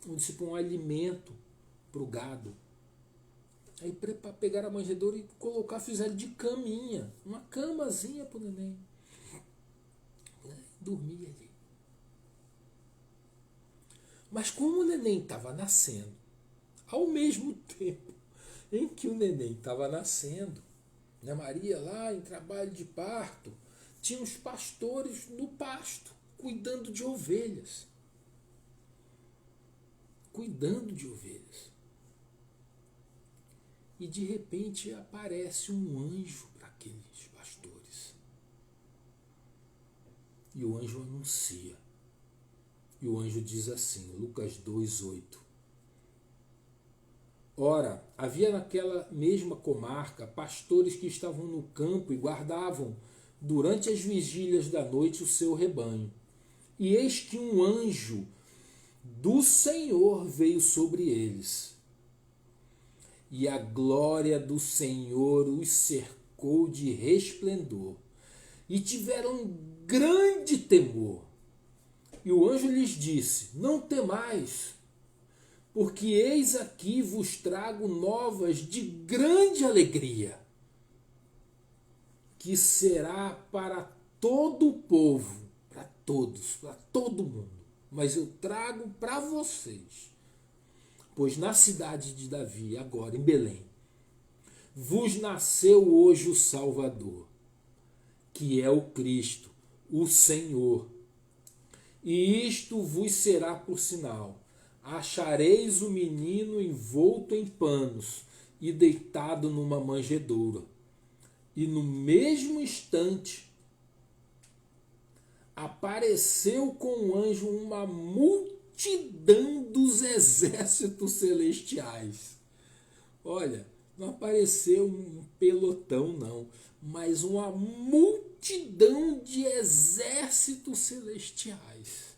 onde se põe um alimento para o gado. Aí pegaram a manjedoura e fizeram de caminha. Uma camazinha para o neném. Dormia ali. Mas como o neném estava nascendo, ao mesmo tempo em que o neném estava nascendo, né, Maria lá em trabalho de parto, tinha os pastores no pasto, cuidando de ovelhas. E de repente aparece um anjo para aqueles pastores. E o anjo anuncia. E o anjo diz assim, Lucas 2:8. Ora, havia naquela mesma comarca pastores que estavam no campo e guardavam durante as vigílias da noite o seu rebanho. E eis que um anjo do Senhor veio sobre eles. E a glória do Senhor os cercou de resplendor. E tiveram grande temor. E o anjo lhes disse, não temais, porque eis aqui vos trago novas de grande alegria, que será para todo o povo, para todos, para todo mundo. Mas eu trago para vocês, pois na cidade de Davi, agora em Belém, vos nasceu hoje o Salvador, que é o Cristo, o Senhor. E isto vos será por sinal. Achareis o menino envolto em panos e deitado numa manjedoura. E no mesmo instante, apareceu com o anjo uma multidão dos exércitos celestiais. Olha, não apareceu um pelotão, não, mas uma multidão de exércitos celestiais.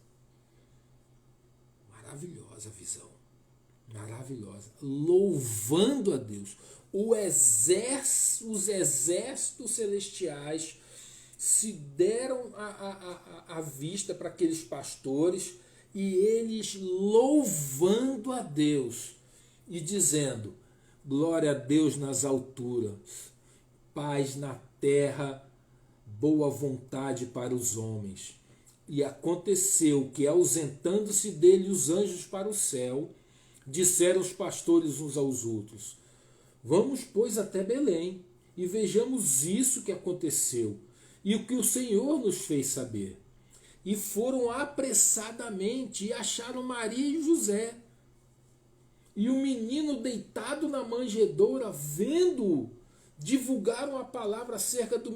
Maravilhosa visão, maravilhosa. Louvando a Deus. Os exércitos celestiais se deram à vista para aqueles pastores e eles louvando a Deus e dizendo: glória a Deus nas alturas, paz na terra, boa vontade para os homens. E aconteceu que, ausentando-se dele os anjos para o céu, disseram os pastores uns aos outros: vamos, pois, até Belém, e vejamos isso que aconteceu, e o que o Senhor nos fez saber. E foram apressadamente e acharam Maria e José. E o menino deitado na manjedoura, vendo-o, divulgaram a palavra acerca do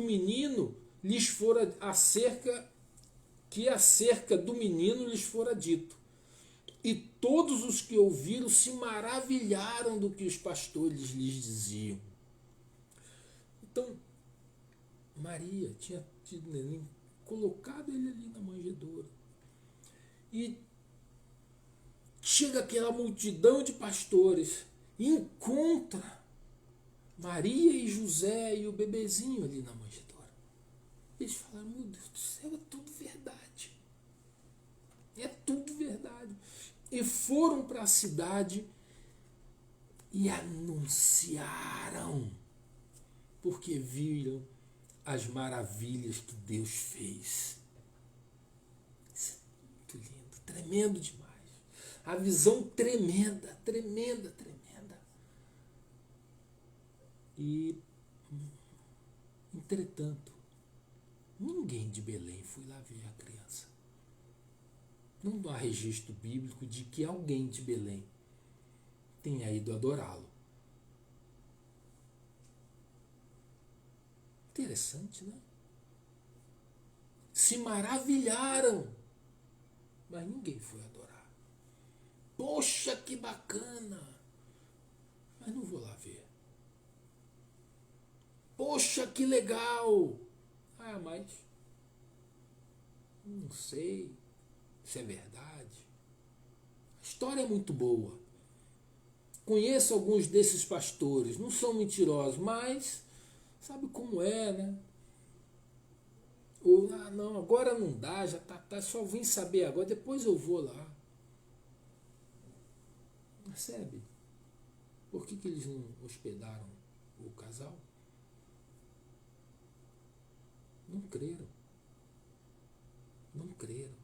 menino, lhes fora acerca do menino lhes fora dito. E todos os que ouviram se maravilharam do que os pastores lhes diziam. Então, Maria tinha tido neném, colocado ele ali na manjedoura. E chega aquela multidão de pastores e encontra Maria e José e o bebezinho ali na manjedoura. Eles falaram: meu Deus do céu, é tudo verdade. É tudo verdade. E foram para a cidade e anunciaram, porque viram as maravilhas que Deus fez. Isso é muito lindo, tremendo demais. A visão tremenda, tremenda, tremenda. E, entretanto, ninguém de Belém foi lá ver a criança. Não há registro bíblico de que alguém de Belém tenha ido adorá-lo. Interessante, né? Se maravilharam, mas ninguém foi adorar. Poxa, que bacana! Mas não vou lá ver. Poxa, que legal! Ah, mas não sei se é verdade. A história é muito boa. Conheço alguns desses pastores, não são mentirosos, mas sabe como é, né? Ou, não, agora não dá, já tá, só vim saber agora, depois eu vou lá. Percebe? Por que eles não hospedaram o casal? Não creram. Não creram.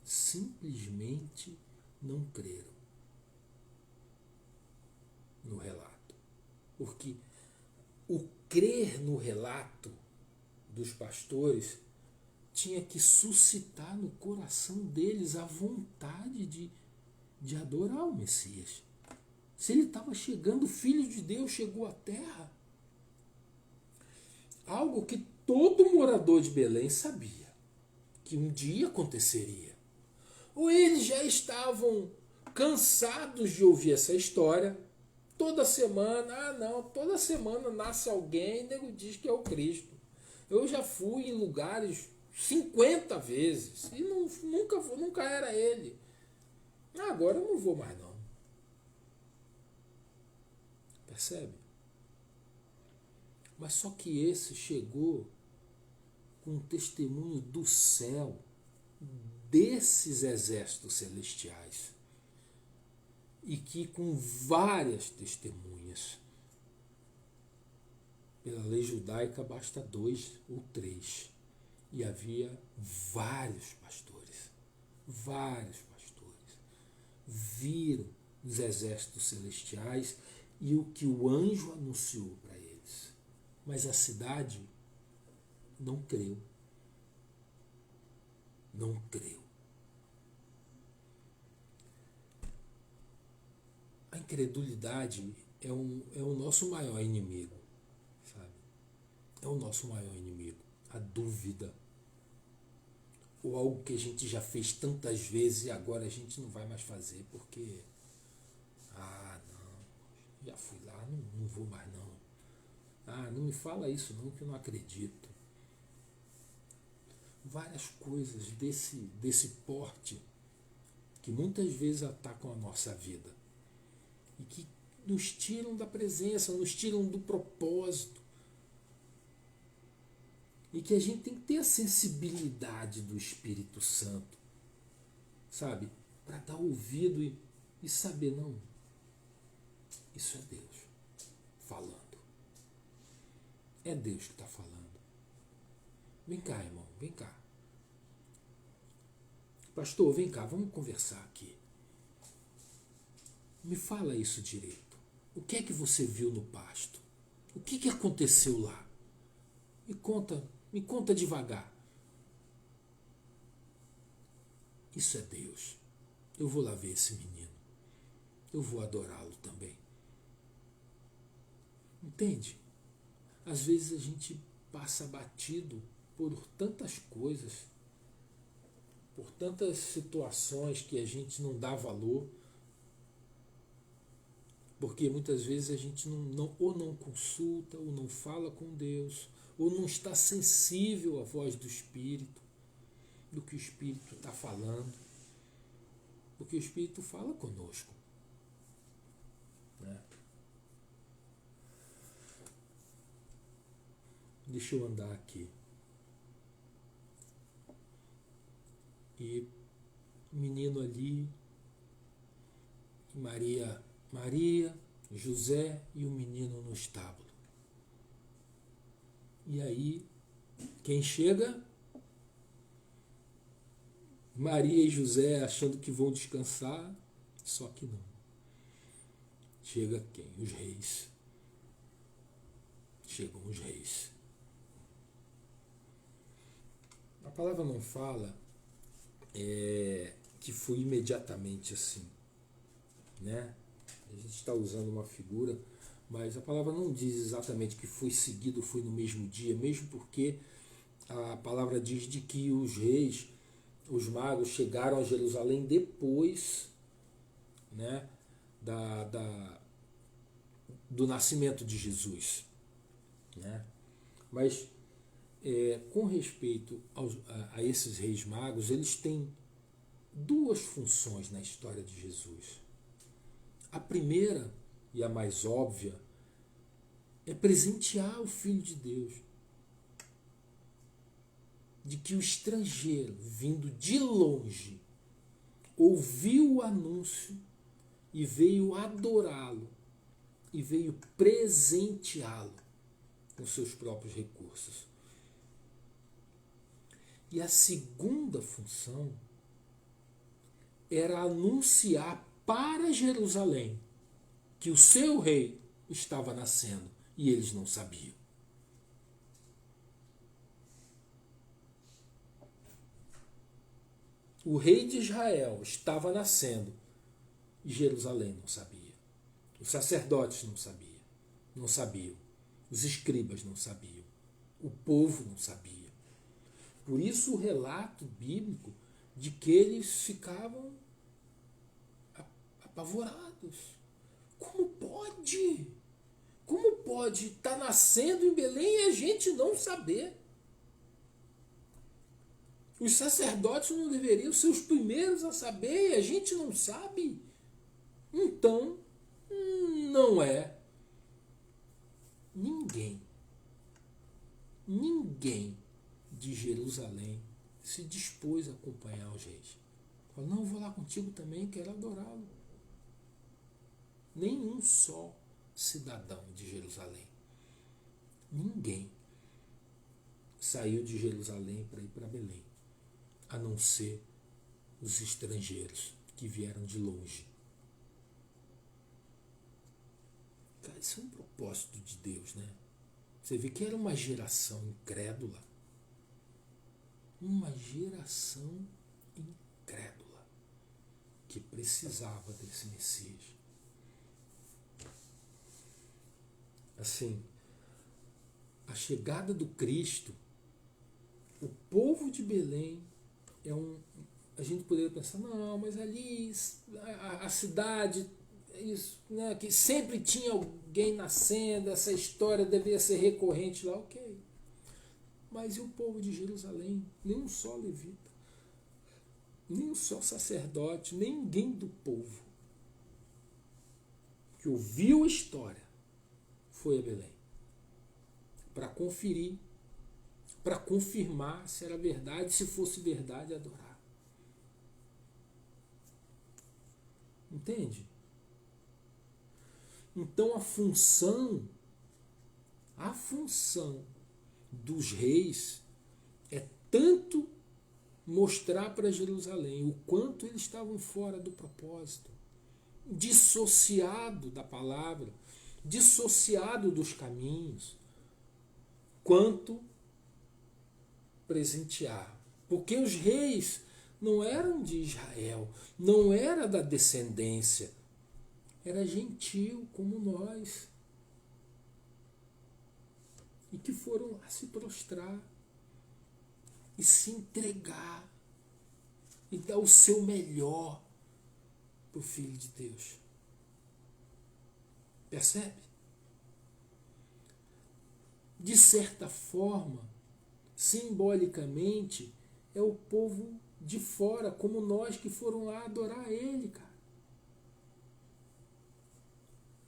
Simplesmente não creram no relato. Porque o crer no relato dos pastores tinha que suscitar no coração deles a vontade de adorar o Messias. Se ele estava chegando, o Filho de Deus chegou à terra. Algo que todo morador de Belém sabia que um dia aconteceria. Ou eles já estavam cansados de ouvir essa história. Toda semana, toda semana nasce alguém e nego diz que é o Cristo. Eu já fui em lugares 50 vezes e nunca era ele. Agora eu não vou mais não. Percebe? Mas só que esse chegou com um testemunho do céu, desses exércitos celestiais, e que com várias testemunhas. Pela lei judaica basta 2 ou 3. E havia vários pastores viram os exércitos celestiais e o que o anjo anunciou para eles. Mas a cidade não creu. Não creu. A incredulidade é o nosso maior inimigo, sabe? É o nosso maior inimigo. A dúvida ou algo que a gente já fez tantas vezes e agora a gente não vai mais fazer porque, não, já fui lá, não vou mais não. Não me fala isso não, que eu não acredito. Várias coisas desse porte que muitas vezes atacam a nossa vida e que nos tiram da presença, nos tiram do propósito, e que a gente tem que ter a sensibilidade do Espírito Santo, sabe? Para dar ouvido e saber, não, isso é Deus falando. É Deus que está falando. Vem cá, irmão, vem cá. Pastor, vem cá, vamos conversar aqui. Me fala isso direito. O que é que você viu no pasto? O que aconteceu lá? Me conta devagar. Isso é Deus. Eu vou lá ver esse menino. Eu vou adorá-lo também. Entende? Às vezes a gente passa batido por tantas coisas, por tantas situações que a gente não dá valor, porque muitas vezes a gente ou não consulta, ou não fala com Deus, ou não está sensível à voz do Espírito, do que o Espírito está falando, porque o Espírito fala conosco, né? Deixa eu andar aqui. E o menino ali, Maria, José e o menino no estábulo. E aí, quem chega? Maria e José achando que vão descansar, só que não. Chega quem? Os reis. Chegam os reis. A palavra não fala que foi imediatamente assim, né? A gente está usando uma figura, mas a palavra não diz exatamente que foi seguido, foi no mesmo dia, mesmo porque a palavra diz de que os reis, os magos, chegaram a Jerusalém depois, né, do nascimento de Jesus, né? Mas com respeito a esses reis magos, eles têm duas funções na história de Jesus. A primeira, e a mais óbvia, é presentear o Filho de Deus. De que o estrangeiro, vindo de longe, ouviu o anúncio e veio adorá-lo, e veio presenteá-lo com seus próprios recursos. E a segunda função era anunciar para Jerusalém que o seu rei estava nascendo e eles não sabiam. O rei de Israel estava nascendo e Jerusalém não sabia. Os sacerdotes não sabiam. Os escribas não sabiam. O povo não sabia. Por isso o relato bíblico de que eles ficavam apavorados. Como pode? Como pode estar nascendo em Belém e a gente não saber? Os sacerdotes não deveriam ser os primeiros a saber e a gente não sabe? Então, não é ninguém de Jerusalém se dispôs a acompanhar os reis. Falou, não, vou lá contigo também, quero adorá-lo. Nenhum só cidadão de Jerusalém. Ninguém saiu de Jerusalém para ir para Belém, a não ser os estrangeiros que vieram de longe. Cara, isso é um propósito de Deus, né? Você vê que era uma geração incrédula. Uma geração incrédula que precisava desse Messias. Assim, a chegada do Cristo, o povo de Belém a gente poderia pensar, não, mas ali a cidade, isso, né, que sempre tinha alguém nascendo, essa história deveria ser recorrente lá, ok. Mas e o povo de Jerusalém? Nem um só levita, nem um só sacerdote, nem ninguém do povo que ouviu a história foi a Belém para conferir, para confirmar se era verdade, se fosse verdade, adorar. Entende? Então a função dos reis é tanto mostrar para Jerusalém o quanto eles estavam fora do propósito, dissociado da palavra, dissociado dos caminhos, quanto presentear. Porque os reis não eram de Israel, não era da descendência, era gentil como nós. E que foram lá se prostrar e se entregar e dar o seu melhor para o Filho de Deus. Percebe? De certa forma, simbolicamente, é o povo de fora, como nós que foram lá adorar Ele, cara.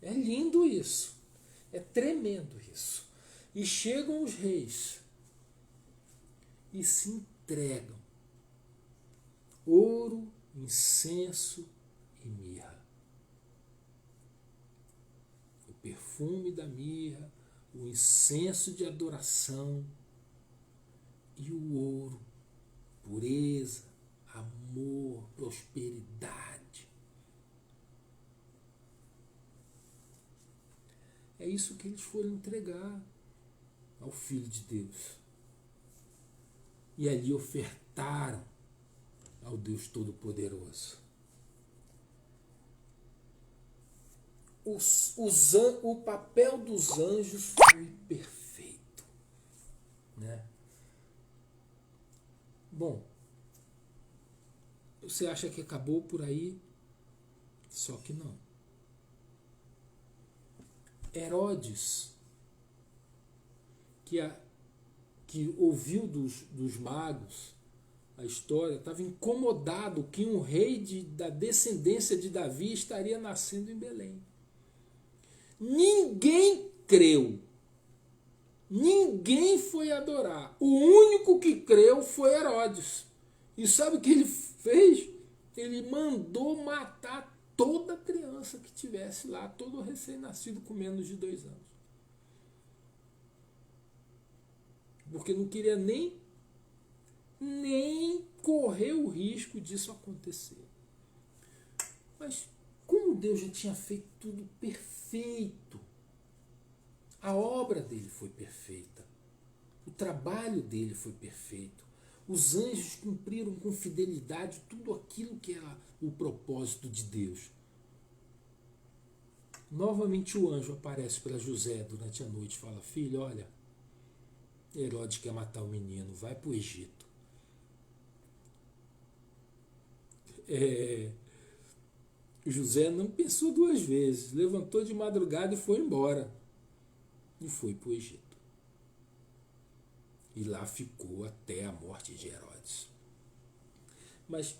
É lindo isso. É tremendo isso. E chegam os reis e se entregam. Ouro, incenso e mirra. O perfume da mirra, o incenso de adoração e o ouro, pureza, amor, prosperidade. É isso que eles foram entregar ao Filho de Deus. E ali ofertaram ao Deus Todo-Poderoso. O papel dos anjos foi perfeito, né? Bom, você acha que acabou por aí? Só que não. Herodes, que ouviu dos magos a história, estava incomodado que um rei da descendência de Davi estaria nascendo em Belém. Ninguém creu. Ninguém foi adorar. O único que creu foi Herodes. E sabe o que ele fez? Ele mandou matar toda criança que tivesse lá, todo recém-nascido com menos de 2 anos. Porque não queria nem correr o risco disso acontecer. Mas como Deus já tinha feito tudo perfeito, a obra dele foi perfeita, o trabalho dele foi perfeito, os anjos cumpriram com fidelidade tudo aquilo que era o propósito de Deus. Novamente o anjo aparece para José durante a noite e fala: filho, olha, Herodes quer matar o menino, vai para o Egito. José não pensou 2 vezes, levantou de madrugada e foi embora. E foi para o Egito. E lá ficou até a morte de Herodes. Mas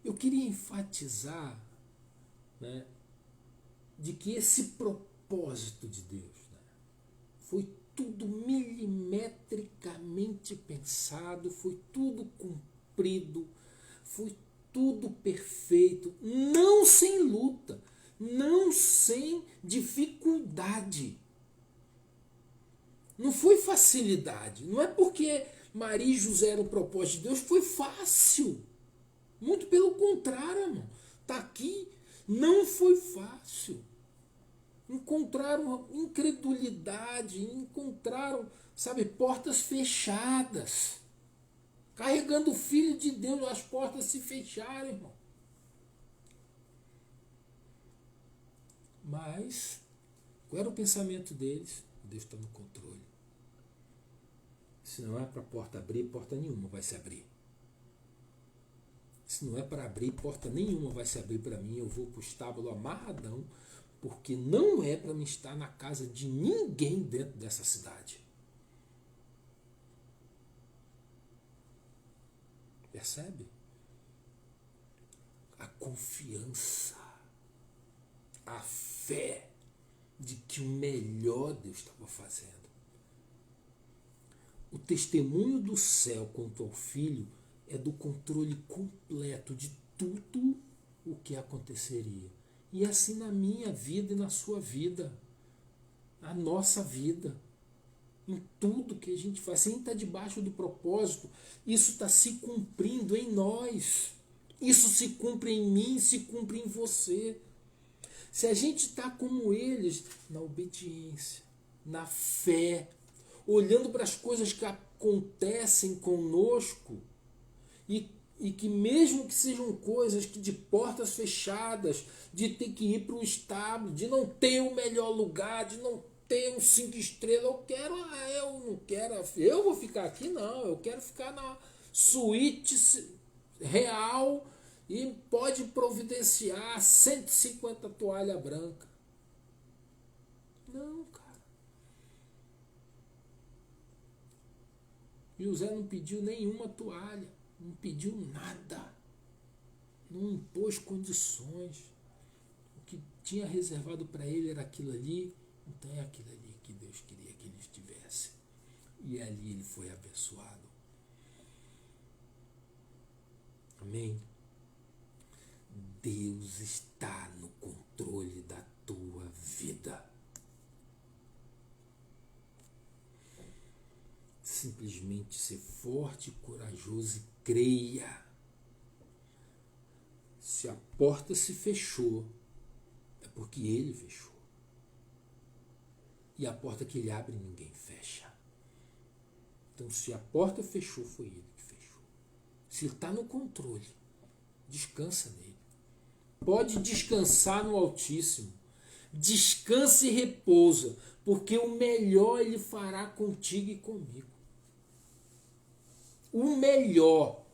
eu queria enfatizar, né, de que esse propósito de Deus, né, foi tudo milimetricamente pensado, foi tudo cumprido, foi tudo perfeito, não sem luta, não sem dificuldade. Não foi facilidade. Não é porque Maria e José eram o propósito de Deus, foi fácil. Muito pelo contrário, irmão. Está aqui, não foi fácil. Encontraram incredulidade, encontraram, portas fechadas. Carregando o Filho de Deus, as portas se fecharam, irmão. Mas, qual era o pensamento deles? Deus está no controle. Se não é para a porta abrir, porta nenhuma vai se abrir. Se não é para abrir, porta nenhuma vai se abrir para mim. Eu vou para o estábulo amarradão, porque não é para me estar na casa de ninguém dentro dessa cidade. Percebe? A confiança, a fé de que o melhor Deus estava fazendo. O testemunho do céu quanto ao Filho é do controle completo de tudo o que aconteceria. E assim na minha vida e na sua vida, a nossa vida, em tudo que a gente faz, sem estar debaixo do propósito, isso está se cumprindo em nós. Isso se cumpre em mim, se cumpre em você. Se a gente está como eles, na obediência, na fé, olhando para as coisas que acontecem conosco, e que mesmo que sejam coisas que de portas fechadas, de ter que ir para um estábulo, de não ter o melhor lugar, de não ter um 5 estrelas, eu não quero, eu vou ficar aqui não, eu quero ficar na suíte real e pode providenciar 150 toalhas brancas. Não, cara. José não pediu nenhuma toalha, não pediu nada, não impôs condições. O que tinha reservado para ele era aquilo ali, então é aquilo ali que Deus queria que ele estivesse. E ali ele foi abençoado. Amém? Deus está no controle da tua vida. Simplesmente ser forte, corajoso e creia. Se a porta se fechou, é porque ele fechou. E a porta que ele abre, ninguém fecha. Então, se a porta fechou, foi ele que fechou. Se ele está no controle, descansa nele. Pode descansar no Altíssimo. Descansa e repousa, porque o melhor ele fará contigo e comigo. O melhor.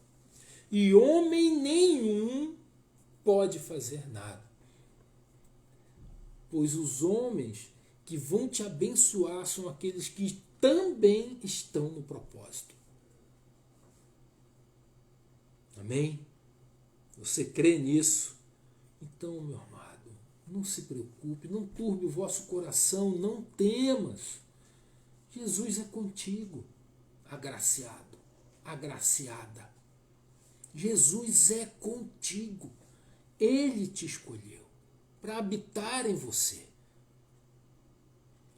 E homem nenhum pode fazer nada. Pois os homens que vão te abençoar são aqueles que também estão no propósito. Amém? Você crê nisso? Então, meu amado, não se preocupe, não turbe o vosso coração, não temas. Jesus é contigo, agraciado, agraciada. Jesus é contigo. Ele te escolheu para habitar em você.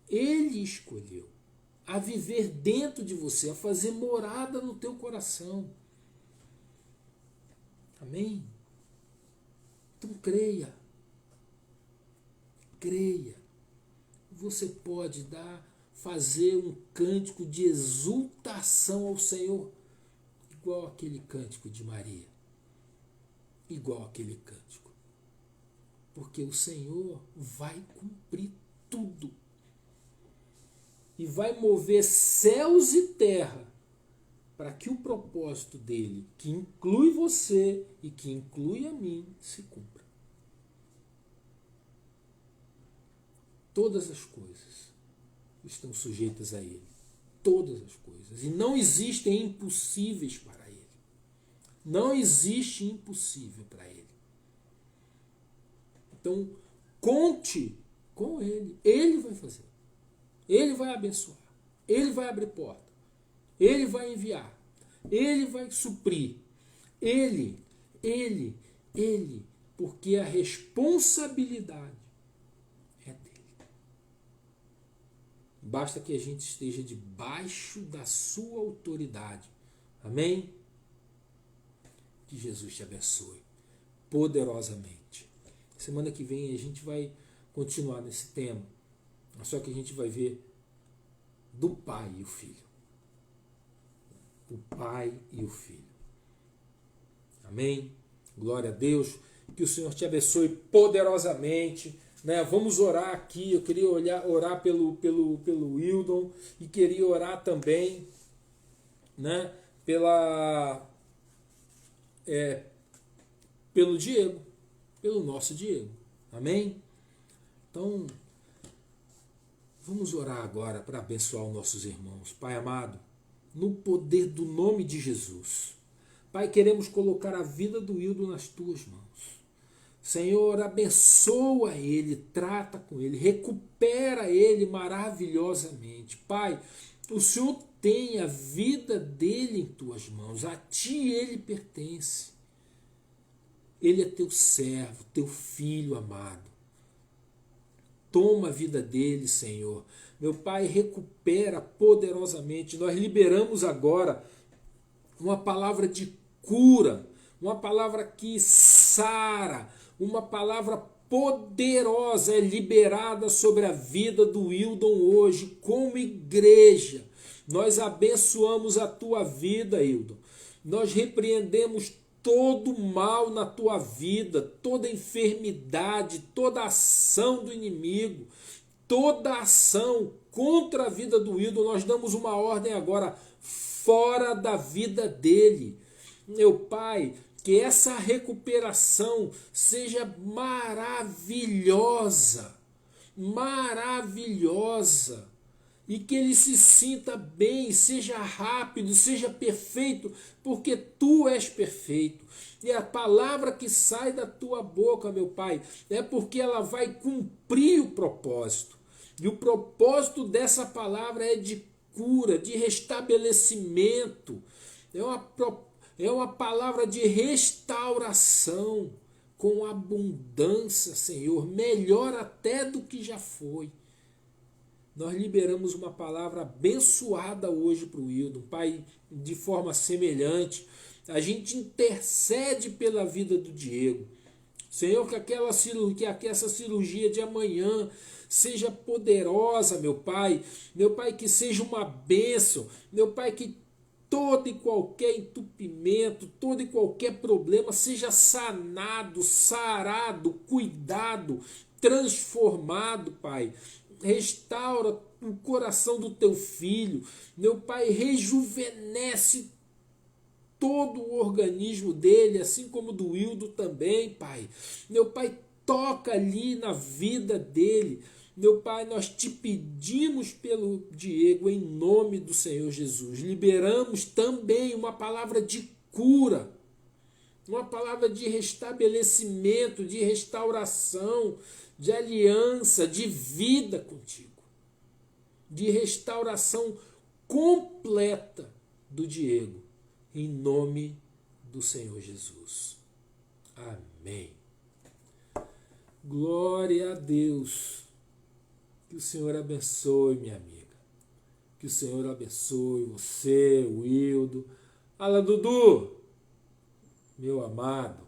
Ele escolheu a viver dentro de você, a fazer morada no teu coração. Amém? Então creia. Creia. Você pode fazer um cântico de exultação ao Senhor, igual aquele cântico de Maria. Igual aquele cântico. Porque o Senhor vai cumprir tudo. E vai mover céus e terra para que o propósito dele, que inclui você e que inclui a mim, se cumpra. Todas as coisas estão sujeitas a ele. Todas as coisas. E não existem impossíveis para ele. Não existe impossível para ele. Então, conte com ele. Ele vai fazer. Ele vai abençoar. Ele vai abrir porta. Ele vai enviar. Ele vai suprir. Ele. Porque a responsabilidade é dele. Basta que a gente esteja debaixo da sua autoridade. Amém? Que Jesus te abençoe poderosamente. Semana que vem a gente vai continuar nesse tema. Só que a gente vai ver do Pai e o Filho. O Pai e o Filho. Amém? Glória a Deus. Que o Senhor te abençoe poderosamente. Né? Vamos orar aqui. Eu queria orar pelo Wildon e queria orar também né, pelo Diego, pelo nosso Diego. Amém? Então, vamos orar agora para abençoar os nossos irmãos. Pai amado, no poder do nome de Jesus, Pai, queremos colocar a vida do Hildo nas tuas mãos. Senhor, abençoa ele, trata com ele, recupera ele maravilhosamente. Pai, o Senhor tem a vida dele em tuas mãos, a ti ele pertence. Ele é teu servo, teu filho amado. Toma a vida dele, Senhor. Meu Pai, recupera poderosamente. Nós liberamos agora uma palavra de cura, uma palavra que sara, uma palavra poderosa é liberada sobre a vida do Hildon hoje, como igreja. Nós abençoamos a tua vida, Hildon. Nós repreendemos todo mal na tua vida, toda enfermidade, toda ação do inimigo, toda ação contra a vida do Hildon. Nós damos uma ordem agora, fora da vida dele. Meu Pai, que essa recuperação seja maravilhosa, maravilhosa, e que ele se sinta bem, seja rápido, seja perfeito, porque tu és perfeito. E a palavra que sai da tua boca, meu Pai, é porque ela vai cumprir o propósito. E o propósito dessa palavra é de cura, de restabelecimento. É uma palavra de restauração com abundância, Senhor, melhor até do que já foi. Nós liberamos uma palavra abençoada hoje para o Hildon, Pai, de forma semelhante. A gente intercede pela vida do Diego. Senhor, que essa cirurgia de amanhã seja poderosa, meu Pai, que seja uma bênção, meu Pai, que todo e qualquer entupimento, todo e qualquer problema seja sanado, sarado, cuidado, transformado, Pai. Restaura o coração do teu filho, meu Pai, rejuvenesce todo o organismo dele, assim como do Hildo também, Pai. Meu Pai, toca ali na vida dele. Meu Pai, nós te pedimos pelo Diego, em nome do Senhor Jesus. Liberamos também uma palavra de cura, uma palavra de restabelecimento, de restauração, de aliança, de vida contigo, de restauração completa do Diego, em nome do Senhor Jesus. Amém. Glória a Deus. Que o Senhor abençoe, minha amiga. Que o Senhor abençoe você, o Hildo. Fala, Dudu, meu amado.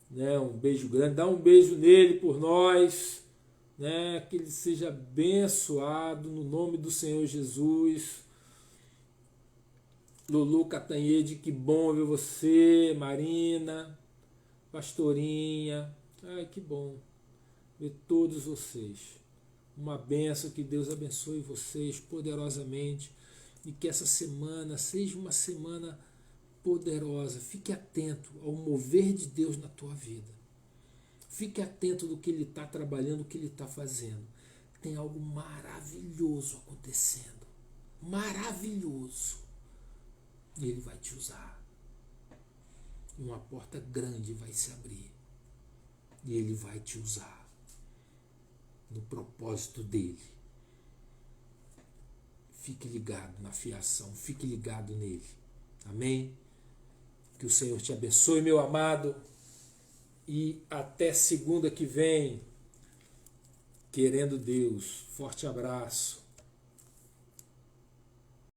Um beijo grande. Dá um beijo nele por nós. Que ele seja abençoado no nome do Senhor Jesus. Lulu Catanhede, que bom ver você. Marina, Pastorinha. Ai, que bom ver todos vocês. Uma benção, que Deus abençoe vocês poderosamente e que essa semana seja uma semana poderosa. Fique atento ao mover de Deus na tua vida. Fique atento do que Ele está trabalhando, do que Ele está fazendo. Tem algo maravilhoso acontecendo. Maravilhoso. E Ele vai te usar. Uma porta grande vai se abrir. E Ele vai te usar no propósito dele. Fique ligado na fiação, fique ligado nele. Amém? Que o Senhor te abençoe, meu amado, e até segunda que vem, querendo Deus. Forte abraço.